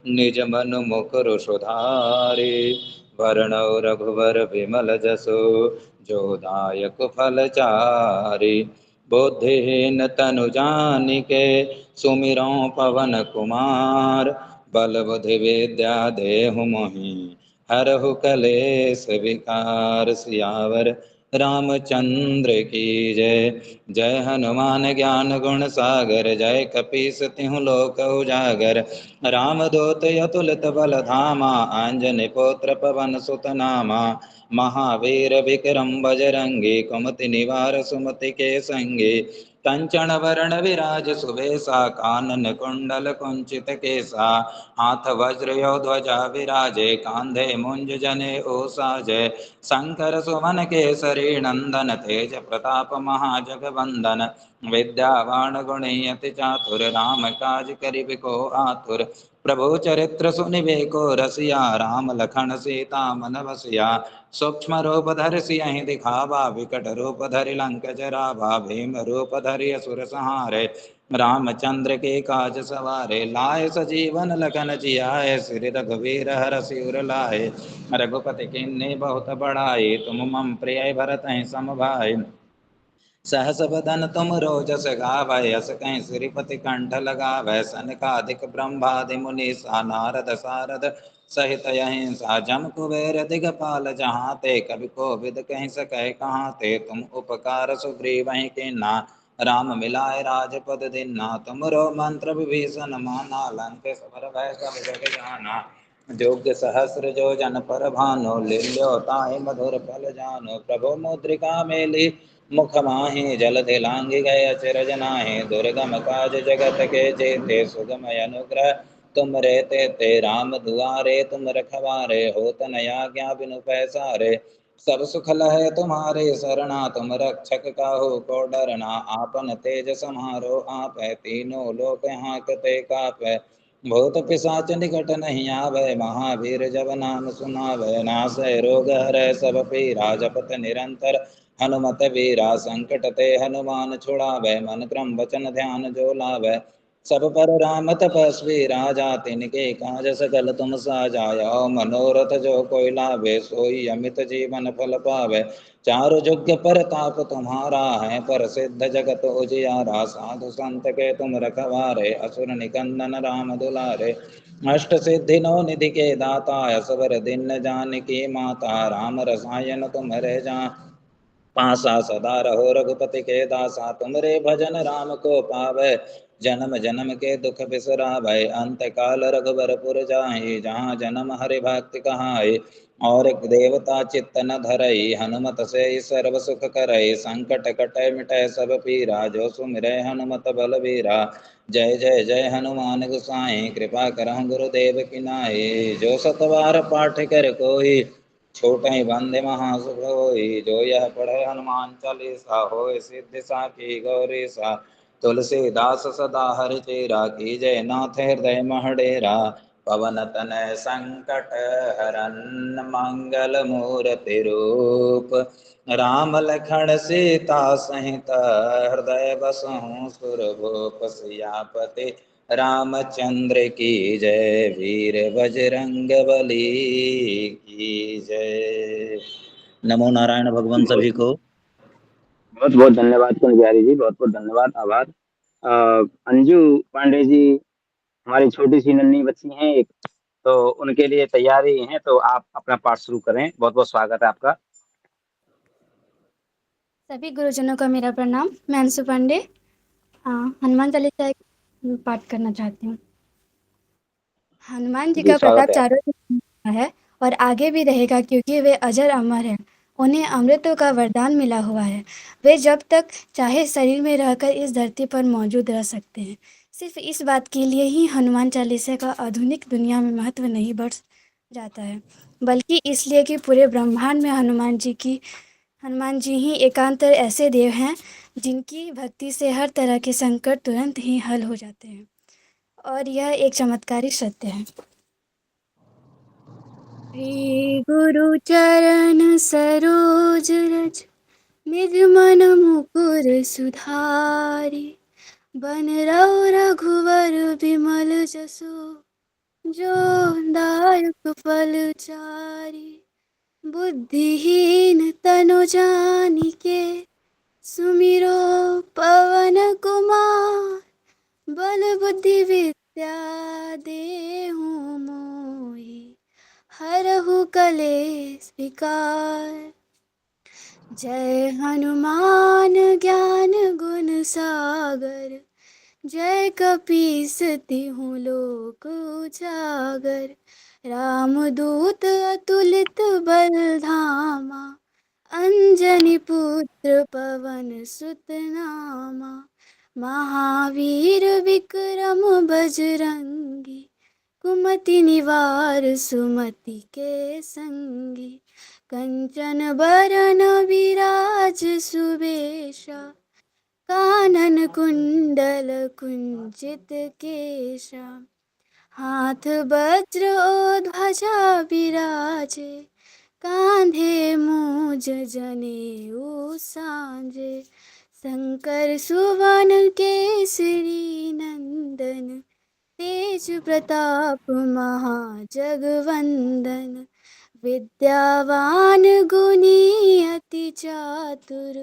निज मन मुकुर सुधारि वरणौ रघुवर विमल जसो जो दायक फल चारि। बुद्धिहीन तनु जानिके सुमिरौं पवन कुमार बल बुद्धि विद्या देहु मोहि हरहु कलेश विकार। सियावर रामचंद्र की जय। जय हनुमान ज्ञान गुण सागर जय कपीस तिहु लोक उजागर। रामदूत अतुलित बल धामा अंजनी पुत्र पवन सुत नामा। महावीर विक्रम बजरंगी कुमति निवार सुमति के संगी। कंचन वरण विराज सुबेसा कानन कुंडल कुंचित केसा। हाथ वज्र यो ध्वजा विराजे कांधे मुंज जने ओसाजे। शंकर सुमन केसरी नंदन तेज प्रताप महाजगवंदन। विद्यावान गुणियति चातुर राम काज करिबे को आतुर। प्रभु चरित्र सुनिबेको रसिया राम लखन सीता मन बसिया। सूक्ष्म रूप धरि सियहि दिखावा विकट रूप धरि लंक जरावा। भीम रूप धरि असुर संहारे रामचंद्र के काज सवारे। लाए सजीवन लखन जियाए श्री रघुवीर हर सिर लाए। रघुपति किन्नी बहुत बड़ाई तुम मम प्रिय भरत सम भाई। सहस बदन तुम रोजस गावै यस कहीं श्रीपति कंठ लगावै। सनकादिक ब्रह्मादि मुनीसा नारद सारद सहित अहिंसा। जम कुबेर दिगपाल जहाँ ते कवि कोविद कहीं सकै कहाँ ते। तुम उपकार सुग्रीव कीन्हा राम मिलाए राजपद दीन्हा। तुमरो मंत्र विभीषण माना लंक सबर भय सब जग जाना। जोग सहस्र जो जन पर भानो लील्यो ताहि मधुर फल जानो। प्रभु मुद्रिका मेली मुख माहि जलधि लांघि गए अचरज नाहि। दुर्गम काज जगत के जेते सुगम अनुग्रह तुम रे ते राम दुआरे तुम रखवारे। होत न आज्ञा बिनु पैसारे सब सुख लहे तुम्हारे शरणा। तुम रक्षक काहू को डरना आपन तेज समारो आपै। तीनों लोक हाँकते कापै भूत पिशाच निकट नहीं आवे। महावीर जब नाम सुनावे नासै रोग हरै सब पीरा। जपत निरंतर हनुमत वीरा संकट ते हनुमान छुड़ावे। मन क्रम वचन ध्यान जो लावे सब पर राम तपस्वी राजा। तिनके काज सकल तुम साजाया मनोरथ जो कोई लावे सोई अमित जीवन फल पावे। चारु जुग परताप तुम्हारा है प्रसिद्ध जगत उजियारा। साधु संत के तुम रखवारे असुर निकंदन राम दुलारे। अष्ट सिद्धि नौ निधि के दाता असवर दिन जानकी माता। राम रसायन तुम्हारे जा पासा सदा रहो रघुपति के दासा। तुमरे भजन राम को पावे जन्म जन्म के दुख बिसरावे। अंत काल रघुबरपुर जाहि जहाँ जन्म हरि भक्ति कहाई। और देवता चित्त न धरई हनुमत से सर्व सुख करई। संकट कटै मिटै सब पीरा जो सुमिरै हनुमत बलबीरा। जय जय जय हनुमान गोसाई कृपा करहु गुरुदेव की नाई। जो सतवार पाठ कर कोई छोटे बंदे महासुख होई। जो यह पढ़े हनुमान चालीसा होय सिद्धि साखी गौरी सा। तुलसीदास सदा हरि चेरा की जय नाथ हृदय महडेरा। पवन तनय संकट हरन मंगल मूर्ति रूप। राम लखन सीता सहित हृदय बसहु सुरभूप। सियापति रामचंद्र की जय वीर बजरंग बली की जय। नमो नारायण भगवान सभी को। बहुत बहुत धन्यवाद कुंज बिहारी जी, बहुत बहुत धन्यवाद आभार। अंजू पांडे जी हमारी छोटी सी नन्ही बच्ची हैं एक, तो उनके लिए तैयारी हैं, तो आप अपना पाठ शुरू करें। बहुत बहुत स्वागत है आपका। सभी गुरुजनों का मेरा प्रणाम। मैं अंशु पांडे हनुमान चालीसा पाठ करना चाहती हूँ। हनुमान जी जी का स्वागत प्रताप है। चारों ओर है और आगे भी रहेगा, क्योंकि वे अजर अमर हैं। उन्हें अमृत का वरदान मिला हुआ है। वे जब तक चाहे शरीर में रहकर इस धरती पर मौजूद रह सकते हैं। सिर्फ इस बात के लिए ही हनुमान चालीसा का आधुनिक दुनिया में महत्व नहीं बढ़ जाता है, बल्कि इसलिए कि पूरे ब्रह्मांड में हनुमान जी ही एकांत ऐसे देव हैं जिनकी भक्ति से हर तरह के संकट तुरंत ही हल हो जाते हैं। और यह एक चमत्कारी सत्य है। श्री गुरु चरण सरोज रज निज मन मुकुर सुधारी, बन रहो रघुवर विमल जसो, जो दायक फल चारि। बुद्धिहीन तनु जानिके, सुमिरो पवन कुमार। बल बुद्धि विद्या देहु मोहि, हरहु कलेश विकार। जय हनुमान ज्ञान गुण सागर, जय कपीस तिहु लोक उजागर। रामदूत अतुलित बल धामा, अंजनी पुत्र पवन सुत नामा। महावीर विक्रम बजरंगी, कुमति निवार सुमति के संगी। कंचन बरन विराज सुबेशा, कानन कुंडल कुंचित केशा। हाथ वज्र और ध्वजा बिराजे, कांधे मूज जनेऊ साजे। शंकर सुवन केसरी नंदन, तेज प्रताप महाजगवंदन। विद्यावान गुणी अति चातुर,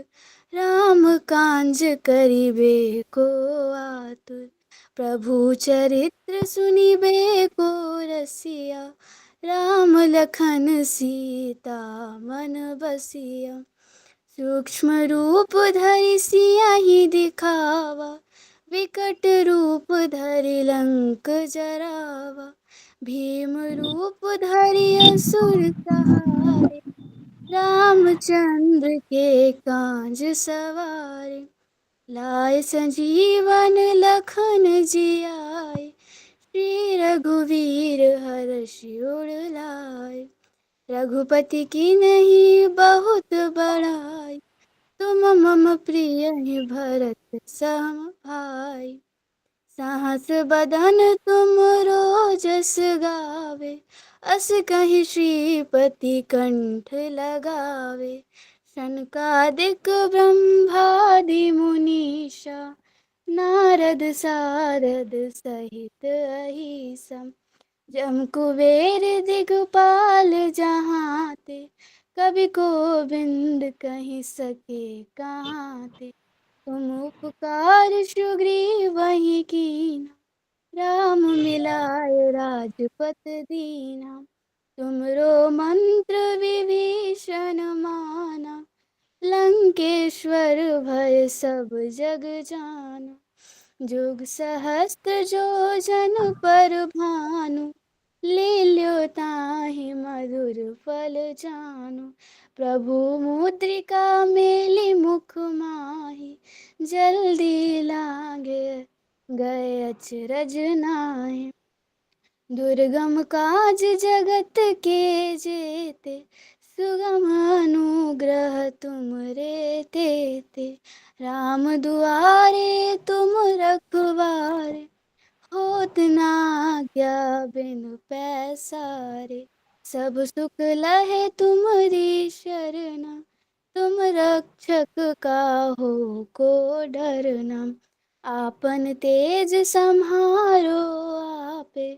राम कांज करिबे को आतुर। प्रभु चरित्र सुनिबे को रसिया, राम लखन सीता मन बसिया। सूक्ष्म रूप धरि सियहि दिखावा, विकट रूप धरि लंक जरावा। भीम रूप धरि असुर सहारे, रामचंद्र के काज सवारे। लाए संजीवन लखन जियाए, श्री रघुवीर हर्षि उर लाए। रघुपति की नहीं बहुत बड़ाई, तुम मम प्रिय भरत सम भाई। सहस बदन तुम रोजस गावे, अस कहि श्रीपति कंठ लगावे। सनकादिक ब्रह्मादि मुनीषा, नारद सारद सहित अहिसा। जम कुबेर दिगपाल जहाँ ते, कवि कोविंद कहि सके कहाँ ते। तुम उपकार सुग्रीवहि कीन्हा, राम मिलाए राजपत दीन्हा। तुमरो मंत्र विभीषण माना, लंकेश्वर भय सब जग जाना। जुग सहस्त्र जो जन पर भानु, लील्यो ताहि मधुर फल जानु। प्रभु मुद्रिका मेलि मुख माहि, जल्दी लागे गए अचरज नाहि। दुर्गम काज जगत के जेते, सुगम अनुग्रह तुम रे तेते। राम दुआरे तुम रखवारे, होत न आज्ञा बिनु पैसारे। सब सुख लहे तुम्हारी शरणा, तुम रक्षक काहू को डरना। आपन तेज सम्हारो आपे,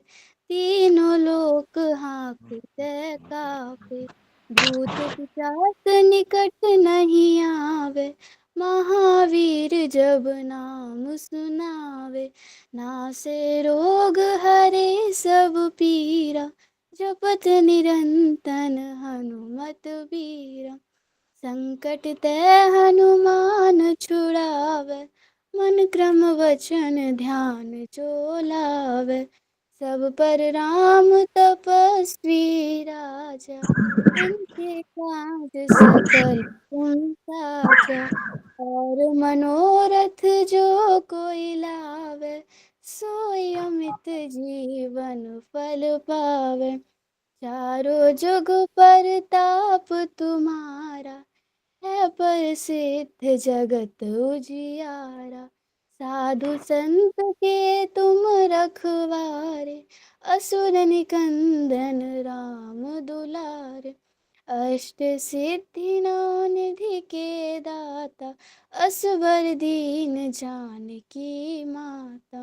तीनों लोक हाँकते कापे। भूत पिशाच निकट नहीं आवे, महावीर जब नाम सुनावे। नासे रोग हरे सब पीरा, जपत निरंतन हनुमत बीरा। संकट ते हनुमान छुड़ावे, मन क्रम वचन ध्यान जो लावे। सब पर राम तपस्वी राजा, इनके काज सकल तुम साजा। और मनोरथ जो कोई लावे, सोई अमित जीवन फल पावे। चारों जुग परताप तुम्हारा, है प्रसिद्ध जगत उजियारा। साधु संत के तुम रखवारे, असुर निकंदन राम दुलारे। अष्ट सिद्धि नौ निधि के दाता, असबर दीन जानकी माता।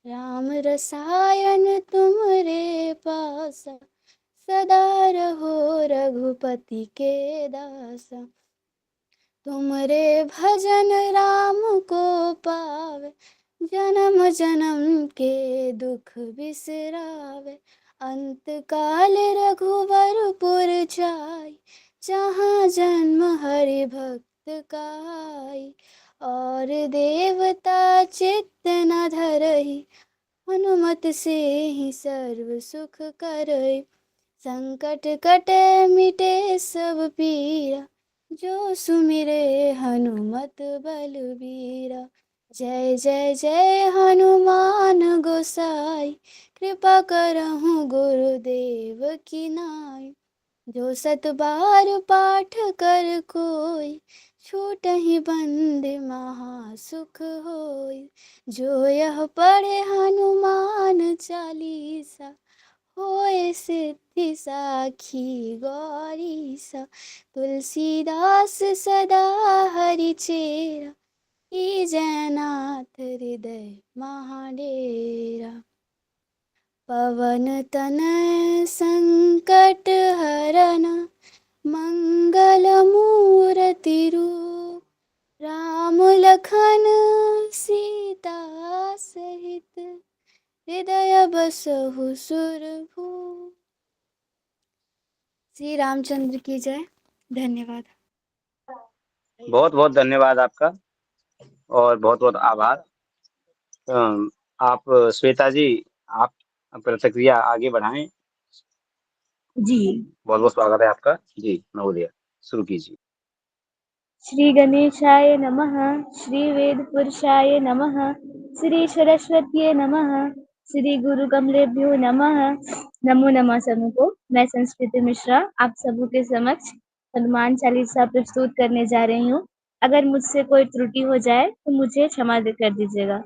राम रसायन तुमरे पासा, सदा रहो रघुपति के दासा। तुमरे भजन राम को पावे, जन्म जन्म के दुख बिसरावे। अंत काल रघुवरपुर जाई, जहाँ जन्म हरि भक्त काई। और देवता चित्त न धरई, हनुमत से ही सर्व सुख करई। संकट कटे मिटे सब पीरा, जो सुमिरे हनुमत बलबीरा। जय जय जय हनुमान गोसाई, कृपा करहु गुरुदेव की नाई। जो सत बार पाठ कर कोई, छूटहि बंद महासुख होय। जो यह पढ़े हनुमान चालीसा, होए सिद्धि साखी गौरीसा। तुलसीदास सदा हरि चेरा, की जयनाथ हृदय महाडेरा। पवन तनय संकट हरन, मंगल मूर्ति रूप। राम लखन सीता सहित, हृदय बसहु सुरभूप। श्री रामचंद्र की जय। धन्यवाद। बहुत बहुत धन्यवाद आपका और बहुत बहुत आभार। आप श्वेता जी, आप प्रतिक्रिया आगे बढ़ाएं। जी। बहुत बहुत स्वागत है आपका। जी महोदय, शुरू कीजिए। श्री गणेशाय नमः, श्री वेद पुरुषाय नमः, श्री सरस्वतीये नमः, श्री गुरु कमलेभ्यो नमः। नमो नमः सबको। मैं संस्कृति मिश्रा आप सबों के समक्ष हनुमान चालीसा प्रस्तुत करने जा रही हूँ। अगर मुझसे कोई त्रुटि हो जाए तो मुझे क्षमा कर दीजिएगा।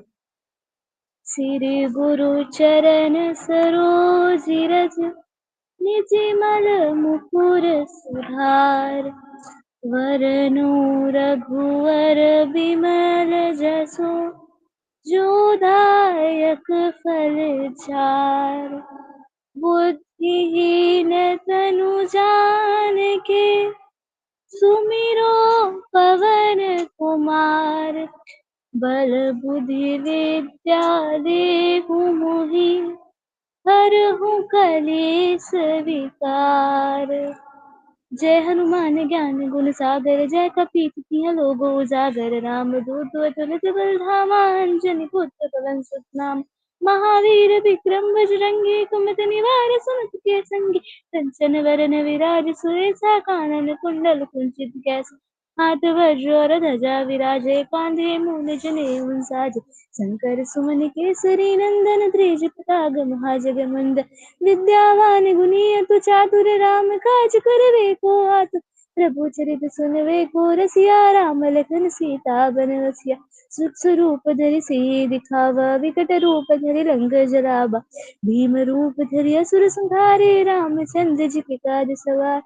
श्री गुरु चरण सरोज रज, निज मल मुकुर सुधार। वरनु रघुवर बिमल जसो, जो दायक फल चार। बुद्धिहीन तनु जानिके, सुमिरो पवन कुमार। बल बुद्धि विद्या देहु मोहि, हरहु कलेस विकार। जय हनुमान ज्ञान गुण सागर, जय कपीस तिहुँ लोक उजागर। राम दूत अतुलित बल धामा, अंजनी पुत्र पवन सुत नामा। महावीर विक्रम बजरंगी, कुमति निवार सुमति के संगी। कंचन वरन विराज सुबेसा, कानन कुंडल कुंचित कैसा। हाथ वज्र और ध्वजा विराजे, कांधे मूल जनेऊ साजे। शंकर सुमन केसरी नंदन, तेज प्रताप महाजगवंदन। विद्यावान गुणी अतु चातुर, राम काज करवे को आतुर। प्रभु चरित सुनवे को रसिया, राम लखन सीता बन बसिया। सुख स्वरूप धरि सिहि दिखावा, विकट रूप धरि लंक जरावा। भीम रूप धरि असुर संहारे, रामचंद्र जी के काज सवार।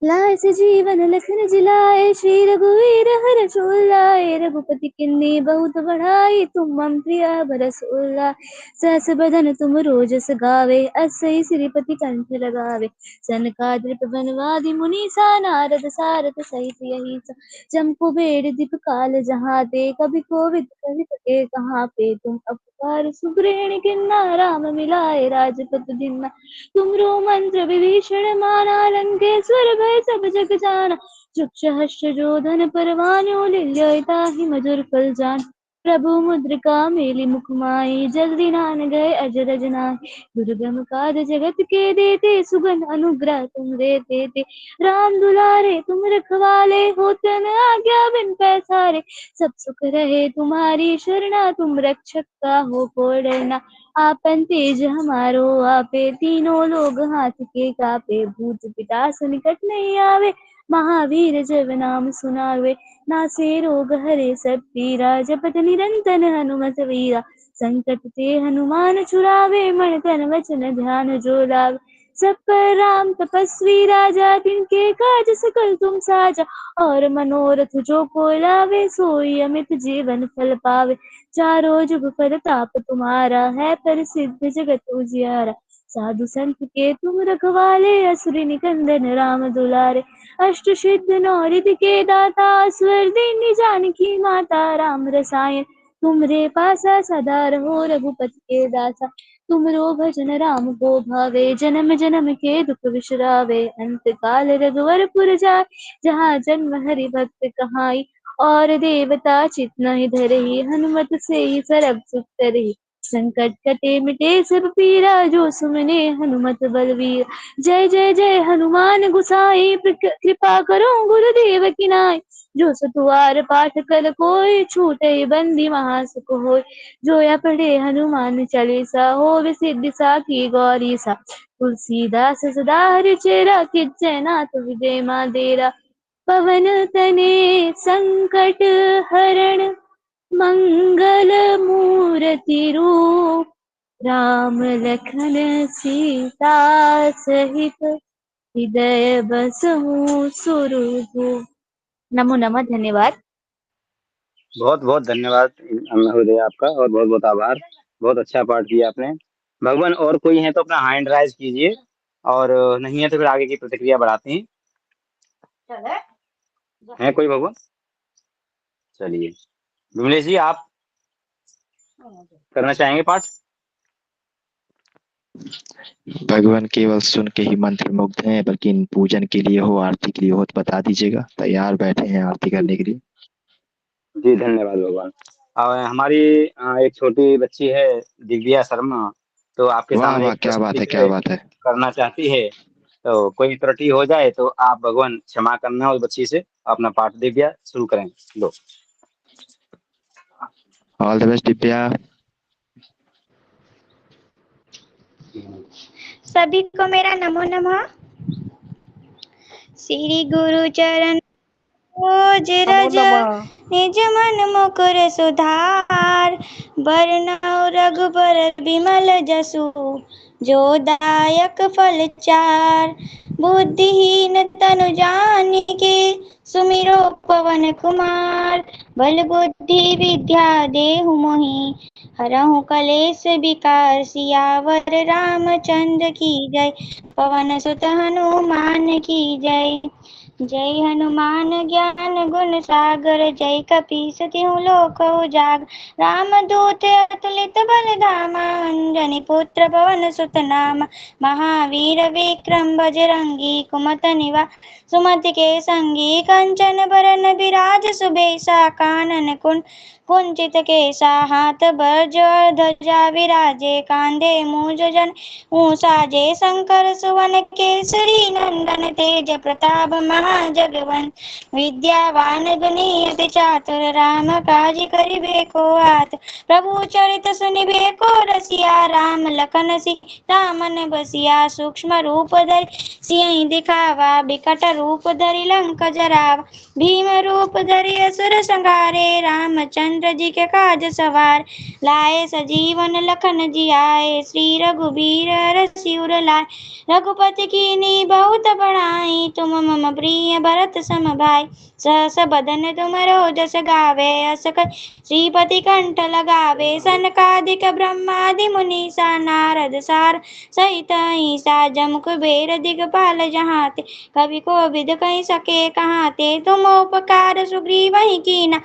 लाए सजीवन लखन जिलाए, श्री रघुवीर हर सोई लाए। रघुपति किन्नी बहुत बढ़ाई, तुम मम प्रिय भरस उल्लाए। सहस बदन तुम रोजस गावे, अस सही श्रीपति कंठ लगावे। सनकादिक बनवादि मुनीसा, नारद सारद सहित यही सा। जम कुबेर दिप काल जहाँ ते, कभी कोविद कहि सके कहाँ पे। तुम उपकार सुग्रीण किन्ना, राम मिलाए राजपद दीन्ना। तुमरो मंत्र विभीषण माना, लंकेश्वर भय सब जग जाना। चुप सहस्त्र जो धन परवानो, लील्योता ही मधुर फल जान। प्रभु मुद्रिका मेली मुख माही, जल्दी नान गए अजर जनाही। दुर्गम काज जगत के देते, सुगन अनुग्रह तुम रे देते। राम दुलारे तुम रखवाले, होत न आज्ञा बिन पैसारे। सब सुख रहे तुम्हारी शरणा, तुम रक्षक का हो को डरना। आपन तेज हमारो आपे, तीनों लोग हाथ के कापे। भूत पिशाच निकट नहीं आवे, महावीर जब नाम सुनावे। नासे रोग हरे सब पीरा, जपत निरंतर हनुमत वीरा। संकट ते हनुमान छुड़ावे, मन तन वचन ध्यान जो लावे। सब पर राम तपस्वी राजा, तिनके काज सकल तुम साजा। और मनोरथ जो कोई लावे, सोई अमित जीवन फल पावे। चारों जुग परताप तुम्हारा है, प्रसिद्ध जगत उजियारा। साधु संत के तुम रखवाले, असुर निकंदन राम दुलारे। अष्ट सिद्ध नौ रिधि के दाता, स्वर दीनी जानकी माता। राम रसायन तुमरे पासा, सदा रहो रघुपति के दासा। तुमरो भजन राम को भावे, जन्म जन्म के दुख विश्रावे। अंत काल रघुवर पुर जाय, जहाँ जन्म हरि भक्त कहाई। और देवता चित नहीं धरही, हनुमत से ही सर्व सुख करही। संकट कटे मिटे सब पीरा, जो सुमने हनुमत बलवीर। जय जय जय हनुमान गुसाई, कृपा करो गुरुदेव की नाई। जो सतुआर पाठ कर कोई, छूटे बंदी महासुख होय। जो या पढ़े हनुमान चालीसा, हो सिद्धि साखी गौरी सा। तुलसीदास सदा हरिचेरा, किजय नाथ विजय मादेरा। पवन तने संकट हरण, मंगल मूर्ति रूप। राम लखन सीता सहित, हृदय बसहु सुरभूप। नमो नमः। धन्यवाद। बहुत बहुत धन्यवाद महोदय आपका, और बहुत बहुत आभार। बहुत अच्छा पाठ किया आपने। भगवान और कोई है तो अपना हैंड राइज कीजिए, और नहीं है तो फिर आगे की प्रतिक्रिया बढ़ाते हैं। है कोई भगवान? चलिए विमलेश जी, आप करना चाहेंगे पाठ? भगवान केवल सुन के ही मंत्र मुग्ध हैं, बल्कि इन पूजन के लिए हो, आरती के लिए हो तो बता दीजिएगा। तैयार बैठे हैं आरती करने के लिए। जी धन्यवाद भगवान। और हमारी एक छोटी बच्ची है दिव्या शर्मा, तो आपके वाह सामने वाह, एक क्या प्रस्तुति बात है, क्या बात है। करना चाहती है। तो कोई त्रुटि हो जाए तो आप भगवान क्षमा करना उस बच्ची से। अपना पाठ दिव्या शुरू करें। लो। All the best Divya. सभी को मेरा नमो नमः। श्री गुरु चरण रोज नमो रज, नमः। निज मन मुकुर सुधार। बरनउँ रघुबर बिमल जसु, जो दायक फल चार। बुद्धिहीन तनु जानिके, सुमिरो पवन कुमार। बल बुद्धि विद्या देहु मोहि, हरहु कलेश विकार। सियावर रामचंद्र की जय, पवन सुत हनुमान की जय। जय हनुमान ज्ञान गुण सागर, जय कपीस तिहु लोक उजागर। रामदूत अतुलित बल धामा, अंजनी पुत्र पवन सुत नामा। महावीर विक्रम बजरंगी, कुमत निवार सुमति के संगी। कंचन बरन बिराज सुबेसा, कानन कुंचित केसा। हाथ वज्र और ध्वजा विराजे, कांधे मूंज जन साजे। शंकर सुवन केसरी नंदन, तेज प्रताप महाजगवंत। विद्यावान गुणी अति चातुर, राम काज करिबे को आतुर। प्रभु चरित सुनिबे को रसिया, राम लखन सीता मन बसिया। सूक्ष्म रूप धरि सियहि दिखावा, बिकट रूप धरि लंक जरावा। भीम रूप धरि असुर संहारे, रामचंद्र जी के काज सवार। लाए सजीवन लखन जियाए, श्री रघुबीर रसिउर लाए। रघुपति कीन्ही बहुत बड़ाई, तुम मम प्रिय भरत सम भाई। सहस बदन तुमरो जस गावे, अस श्रीपति कंठ लगावे। सनकादिक ब्रह्मादि मुनीसा, नारद सार सहित अहिसा। जम कुबेर दिगपाल जहाते, कवि कोविद कहि सके कहाते। तुम उपकार सुग्रीव ही कीना,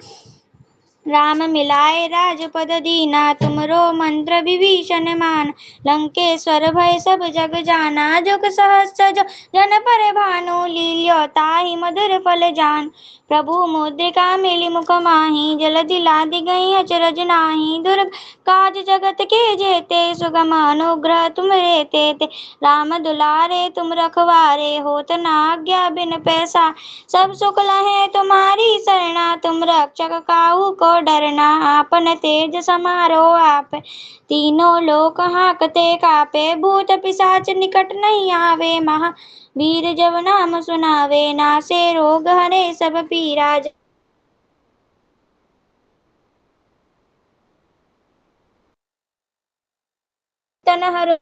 राम मिलाए राजपद दीना, तुमरो मंत्र विभीषण मान। लंकेश्वर भय सब जग जाना, जुग सहस्र जो जन पर भानु। लील्यो ताहि मधुर फल जान, प्रभु मुद्रिका मिली मुख माहि। जलधि लादि गई अचरज नाही, दुर्ग काज जगत के जेते। सुगम अनुग्रह तुम रे ते राम दुलारे तुम रखवारे। होत न आज्ञा बिन पैसा, सब सुख लहे तुम्हारी शरणा। तुम रक्षक काहू को डरना, आपन तेज समारो आप। तीनों लोक हांकते कापे, भूत पिशाच निकट नहीं आवे। महावीर जब नाम सुनावे, नासे रोग हरे सब पीरा। तन हर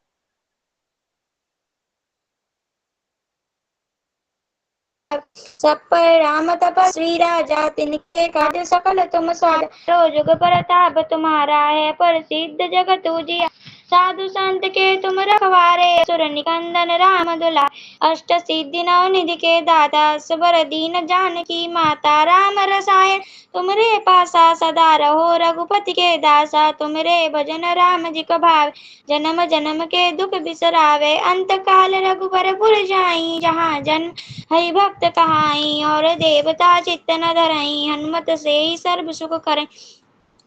सब पर राम तपस्वी राजा, तिनके काज सकल तुम साजा। जुग परताप तुम्हारा है, प्रसिद्ध जगत उजिया। साधु संत के तुम रखवारे, असुर निकंदन राम दुलारे। अष्ट सिद्धि नव निधि के दाता, असबर दीन जानकी माता। राम रसायन तुमरे पासा, सदा रहो रघुपति के दासा। तुमरे भजन राम जी को भावे, जन्म जन्म के दुख बिसरावे। अंत काल रघुबर पुर जाई, जहाँ जन्म हरि भक्त कहाई। और देवता चित्त न धरई, हनुमत से ही सर्व सुख करई।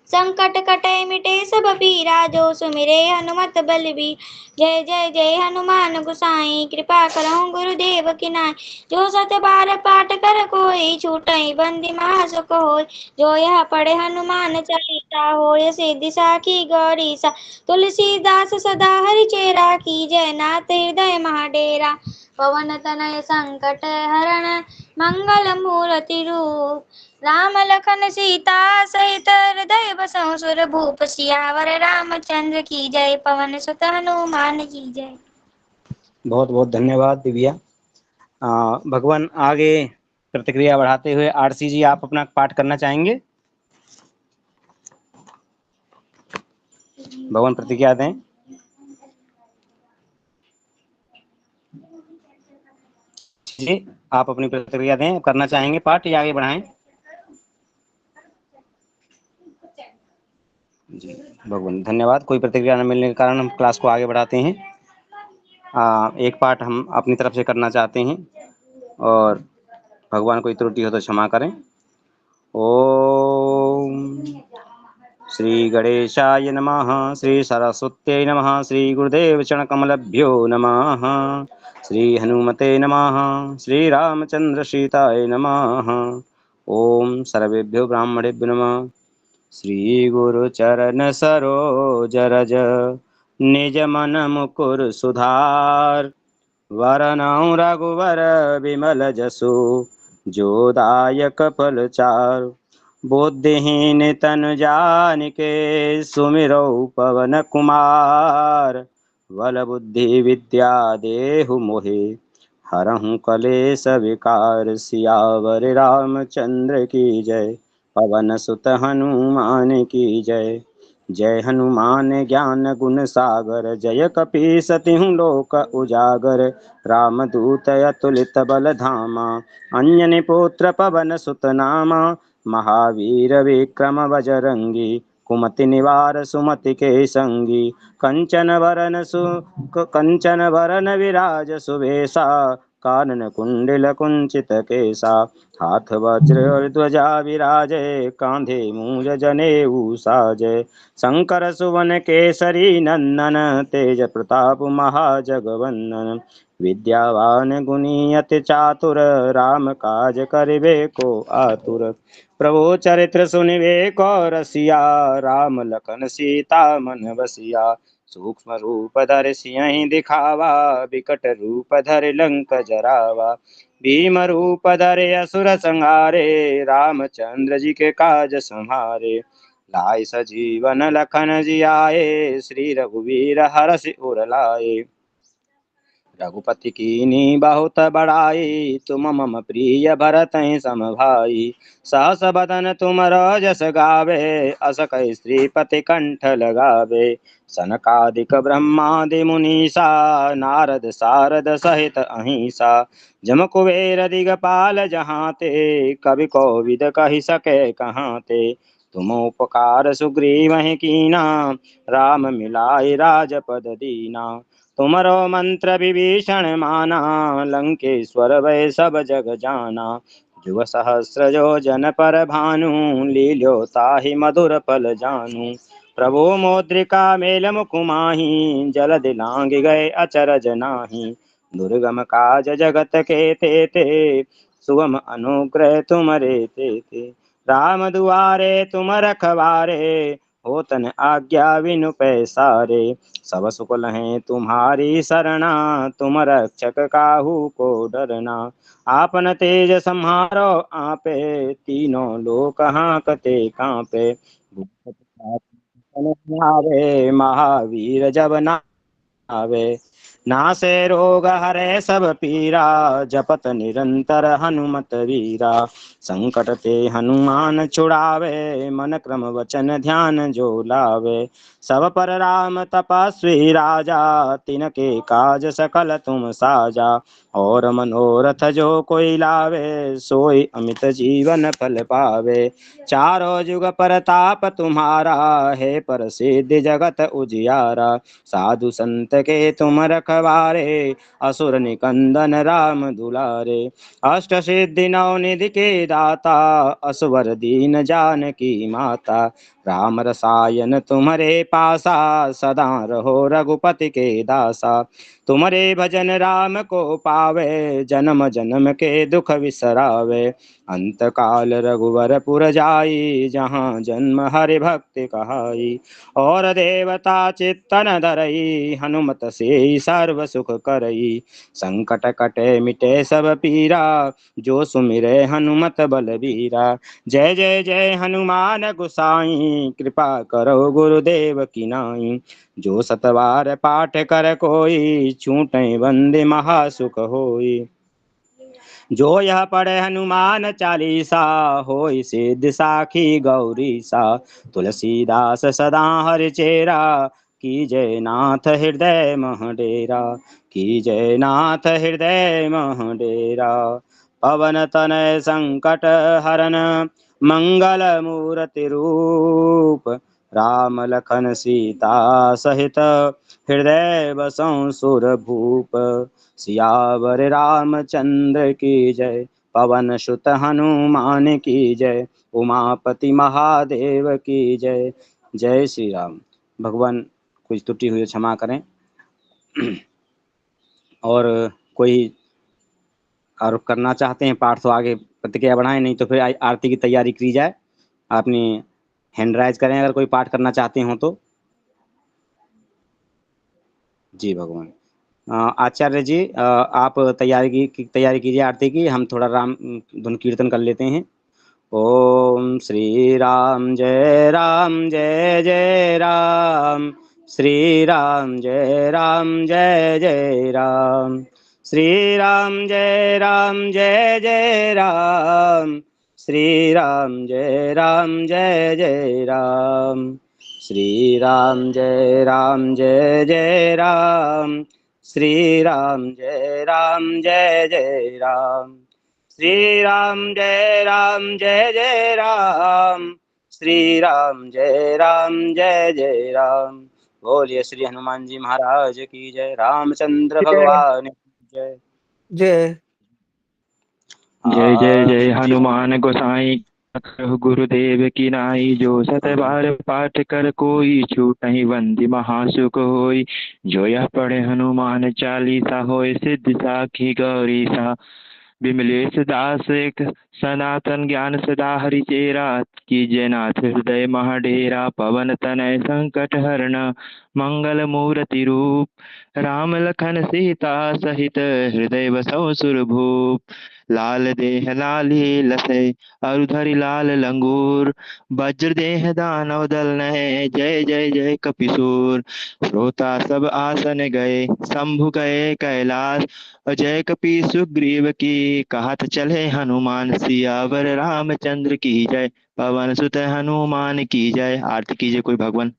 संकट कटे मिटे सब पीरा, जो सुमिरे हनुमत बलबीर। जय जय जय हनुमान गोसाई, कृपा करहु गुरुदेव की नाई। जो सत बार पाठ कर कोई, छूटई बंदी महासुख होय। जो यह पढ़े हनुमान चालीसा, होय सिद्धि साखी गौरीसा। तुलसीदास सदा हरिचेरा, कीजय नाथ हृदय महाडेरा। पवन तनय संकट हरण, मंगल मूर्ति रूप। राम लखन सीता सहित, हृदय बसहु सुर भूप। सियावर रामचंद्र की जय, पवन सुत हनुमान की जय। बहुत बहुत धन्यवाद दिव्या। भगवान आगे प्रतिक्रिया बढ़ाते हुए आरसी जी आप अपना पाठ करना चाहेंगे? भगवान प्रतिक्रिया दें। जी आप अपनी प्रतिक्रिया दें, करना चाहेंगे पाठ या आगे बढ़ाएं? जी भगवान धन्यवाद। कोई प्रतिक्रिया न मिलने के कारण हम क्लास को आगे बढ़ाते हैं। एक पाठ हम अपनी तरफ से करना चाहते हैं और भगवान कोई त्रुटि हो तो क्षमा करें। ओम श्री गणेशाय नमः, श्री सरस्वत्यै नमः, श्री गुरुदेव चरणकमलभ्यो नमः, श्री हनुमते नमः, श्री रामचंद्र सीताय नमः। ओम सर्वेभ्यो ब्राह्मणेभ्यो नमः। श्री गुरु चरण सरोज रज, निज मन मुकुर सुधार। वरनौ रघुवर विमल जसु, जो दायक फल चार। बुद्धिहीन तनु जानिके, सुमिरौ पवन कुमार। बल बुद्धि विद्या देहु मोहे, हरहु कलेश विकार। सियावर रामचंद्र की जय, पवन सुत हनुमान की जय। जय हनुमान ज्ञान गुण सागर, जय कपीस तिहु लोक उजागर। रामदूत अतुलित बल धामा, अंजनी पुत्र पवन सुत नामा। महावीर विक्रम बजरंगी, कुमति निवार सुमति के संगी। कंचन वरन विराज सुवेशा, कानन कुंडल कुंचित केसा। हाथ वज्र ध्वजा विराजे, कांधे मूंज जनेऊ साजे। शंकर सुवन केसरी नंदन, तेज प्रताप महाजगवंदन। विद्यावान गुणी अति चातुर, राम काज करिबे को आतुर। प्रभु चरित्र सुनिबे को रसिया, राम लखन सीता मन बसिया। सूक्ष्म रूप धरि सियहि दिखावा, विकट रूप धरि लंक जरावा। भीम रूप धरि असुर संहारे, रामचंद्र जी के काज संहारे। लाए सजीवन लखन जियाए, श्री रघुवीर हरषि उर लाए। रघुपति कीनी बहुत बड़ाई, तुम मम प्रिय भरतहि सम भाई। सहस बदन तुम जस गावे, अस कहि श्रीपति कंठ लगावे। सनकादिक ब्रह्मादि मुनीसा, नारद सारद सहित अहिंसा। जम कुबेर दिगपाल जहाँ ते, कवि कोविद कहि सके कहाँ ते। तुम उपकार सुग्रीव ही कीना, राम मिलाए राजपद दीना। तुमरो मंत्र विभीषण माना, लंकेश्वर वै सब जग जाना। जुग सहस्र जो जन पर भानु, लील्यो ताहि मधुर फल जानू। प्रभु मौद्रिका मेल मुकुमाही, जल दिलांग गए अचरज नाही। दुर्गम काज जगत के ते, सुगम अनुग्रह तुमरे ते। राम दुआरे तुम रखवारे, होतन आज्ञा बिनु पैसारे। सब सुख लहें तुम्हारी सरना, तुम रक्षक काहू को डरना। आपन तेज सम्हारो आपे, तीनों लोक हांकते कांपे। महावीर जब ना आवे, नासे रोग हरे सब पीरा, जपत निरंतर हनुमत वीरा। संकट ते हनुमान छुड़ावे, मन क्रम वचन ध्यान जो लावे। सब पर राम तपस्वी राजा, तिनके काज सकल तुम साजा। और मनोरथ जो कोई लावे, सोई अमित जीवन फल पावे। चारों जुग परताप तुम्हारा, है प्रसिद्ध जगत उजियारा। साधु संत के तुम रखवारे, असुर निकंदन राम दुलारे। अष्ट सिद्धि नौ निधि के दाता, असवर दीन जानकी माता। राम रसायन तुम्हारे पासा, सदा रहो रघुपति के दासा। तुम्हारे भजन राम को पावे, जन्म जन्म के दुख विसरावे। अंत काल रघुवर पुर जाई, जहाँ जन्म हरि भक्ति कहाई। और देवता चित्तन धरई, हनुमत से सर्व सुख करई। संकट कटे मिटे सब पीरा, जो सुमिरे हनुमत बलबीरा। जय जय जय हनुमान गोसाई, कृपा करो गुरुदेव की नाई। जो सतवार पाठ कर कोई, छूटे बंदे महासुख होई। जो यह पढ़े हनुमान चालीसा, होई सिद्धि साखी गौरी सा। तुलसीदास सदा हरि चेरा, की जय नाथ हृदय मह डेरा। की जय नाथ हृदय मह डेरा। पवन तनय संकट हरन, मंगल मूर्ति रूप। राम लखन सीता सहित, हृदय बसों सुर भूप। सियावर रामचंद्र की जय, पवन सुत हनुमान की जय। उमापति महादेव की जय। जय श्री राम। भगवान कुछ त्रुटि हुई क्षमा करें। और कोई और करना चाहते हैं पाठ तो आगे प्रतिक्रिया बढ़ाएं, नहीं तो फिर आरती की तैयारी की जाए। आपने हैंड राइज करें अगर कोई पाठ करना चाहते हो तो। जी भगवान। आचार्य जी आप तैयारी कीजिए आरती की। हम थोड़ा राम धुन कीर्तन कर लेते हैं। ओम श्री राम जय जय राम। श्री राम जय जय राम। श्री राम जय जय राम। श्री राम जय जय राम। श्री राम जय जय राम। श्री राम जय जय राम। श्री राम जय जय राम। श्री राम जय जय राम। बोलिए श्री हनुमान जी महाराज की जय। रामचंद्र भगवान की जय। जय जय जय जय हनुमान गोसाई, गुरुदेव की नाई। जो सत बार पाठ कर कोई, छूटहि बंदी महासुख होई। जो यह पढ़े हनुमान चालीसा, होय सिद्धि साखी गौरी सा। विमलेश दास एक सनातन ज्ञान सदा हरि चेरा। कीजय नाथ हृदय महाडेरा। पवन तनय संकट हरण, मंगल मूर्ति रूप। राम लखन सीता सहित, हृदय बसौ सुरभूप। लाल देह लाली लसै, अरुधरि लाल लंगूर। वज्र देह दानव दल नहे, जय जय जय कपिसूर। श्रोता सब आसन गए, शंभु गए कैलाश। जय कपि सुग्रीव की, कहत चले हनुमान। सियावर रामचंद्र की जय, पवन सुत हनुमान की जय। आरती कीजिए कोई भगवान।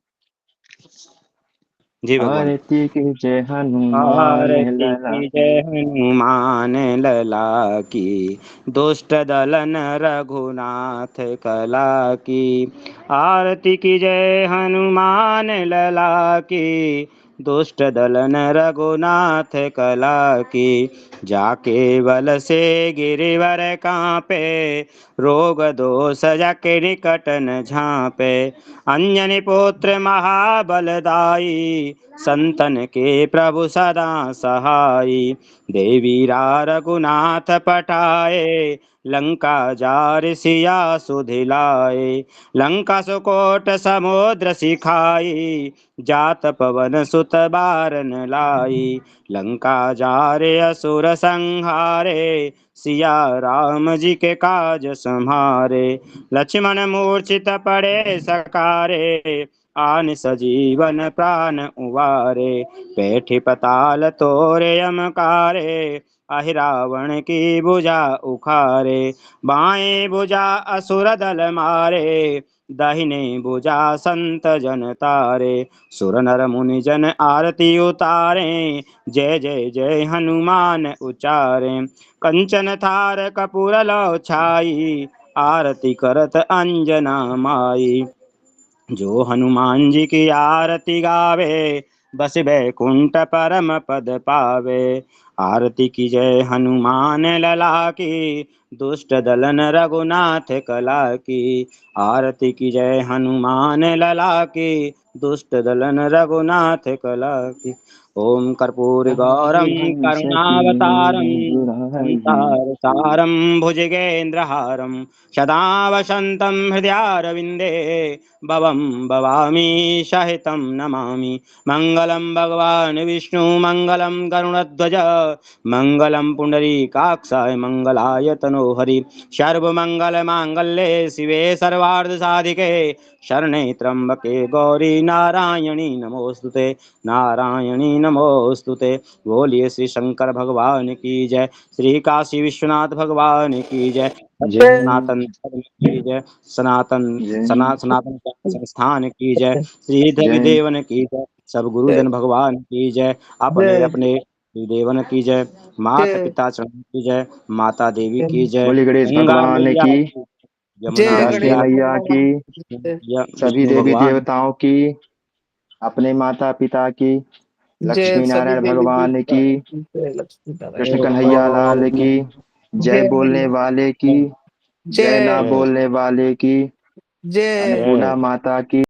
जी भगवान। आरती की जय हनुमान आरती लला की की। जय हनुमान लला की, दुष्ट दलन रघुनाथ कला की। आरती की जय हनुमान लला की, दुष्ट दलन रघुनाथ कला की। जाके बल से गिरिवर कांपे, रोग दोष जाके निकट न झांपे। अंजनी पुत्र महाबलदाई, संतन के प्रभु सदा सहाई। देवीरा रघुनाथ पठाए, लंका जार सिया सुधिलाए। लंका सुकोट समुद्र सिखाई, जात पवन सुत बारन लाई। लंका जारे असुर संहारे, सिया राम जी के काज संहारे। लक्ष्मण मूर्छित पड़े सकारे, आन सजीवन प्राण उवारे। बैठे पताल तोरे यमकारे, अहि रावण की भुजा उखारे। बाएं भुजा असुर दल मारे, दाहिने भुजा संत जन तारे। सुर नर मुनि जन आरती उतारे, जय जय जय हनुमान उचारे। कंचन थार कपूर लौ छाई, आरती करत अंजना माई। जो हनुमान जी की आरती गावे, बस बैकुंठ परम पद पावे। आरती की जय हनुमान लला की, दुष्ट दलन रघुनाथ कला की। आरती की जय हनुमान लला की, दुष्ट दलन रघुनाथ कला की। ओम कर्पूर गौरम हंस की करुणावतारम, जुड़ाई। संसार सारम भुजगेन्द्रहारम, सदा वसन्तं हृदयारविन्दे। भवं भवामी सहितं नमामि। मङ्गलं भगवान् विष्णु मङ्गलं गरुडध्वज, मङ्गलं पुण्डरीकाक्षाय मङ्गलाय तनोहरि। सर्वमङ्गलमाङ्गल्ये शिवे सर्वार्धसाधिके, शरणे त्र्यम्बके गौरी नारायणी नमोस्तुते, नारायणी नमोस्तुते। बोलिए श्री शंकर भगवान की जय, श्री काशी विश्वनाथ भगवान की जय, जय सनातन धर्म की जय, सनातन जय सनातन संस्थान की जय, श्री जय देवन की जय, सब गुरुजन भगवान की जय, अपने जय अपने देवन की जय, माता जय पिता चरण की जय, माता देवी की जय, बोली गणेश गंगा भगवान मैया की, की, यमुना जय लक्ष्मी गणेश मैया मैया की, भगवान की जय। सभी विष्णु देवी भगवान, देवताओं की, अपने माता पिता की, जय लक्ष्मी सभी नारायण देवी भगवान देवता की, की जय, लक्ष्मी नारायण कृष्ण कन्हैया भगवान लाल की, जय जय बोलने मैया वाले की, जय ना जय बोलने वाले की, जय अन्नपूर्णा माता की।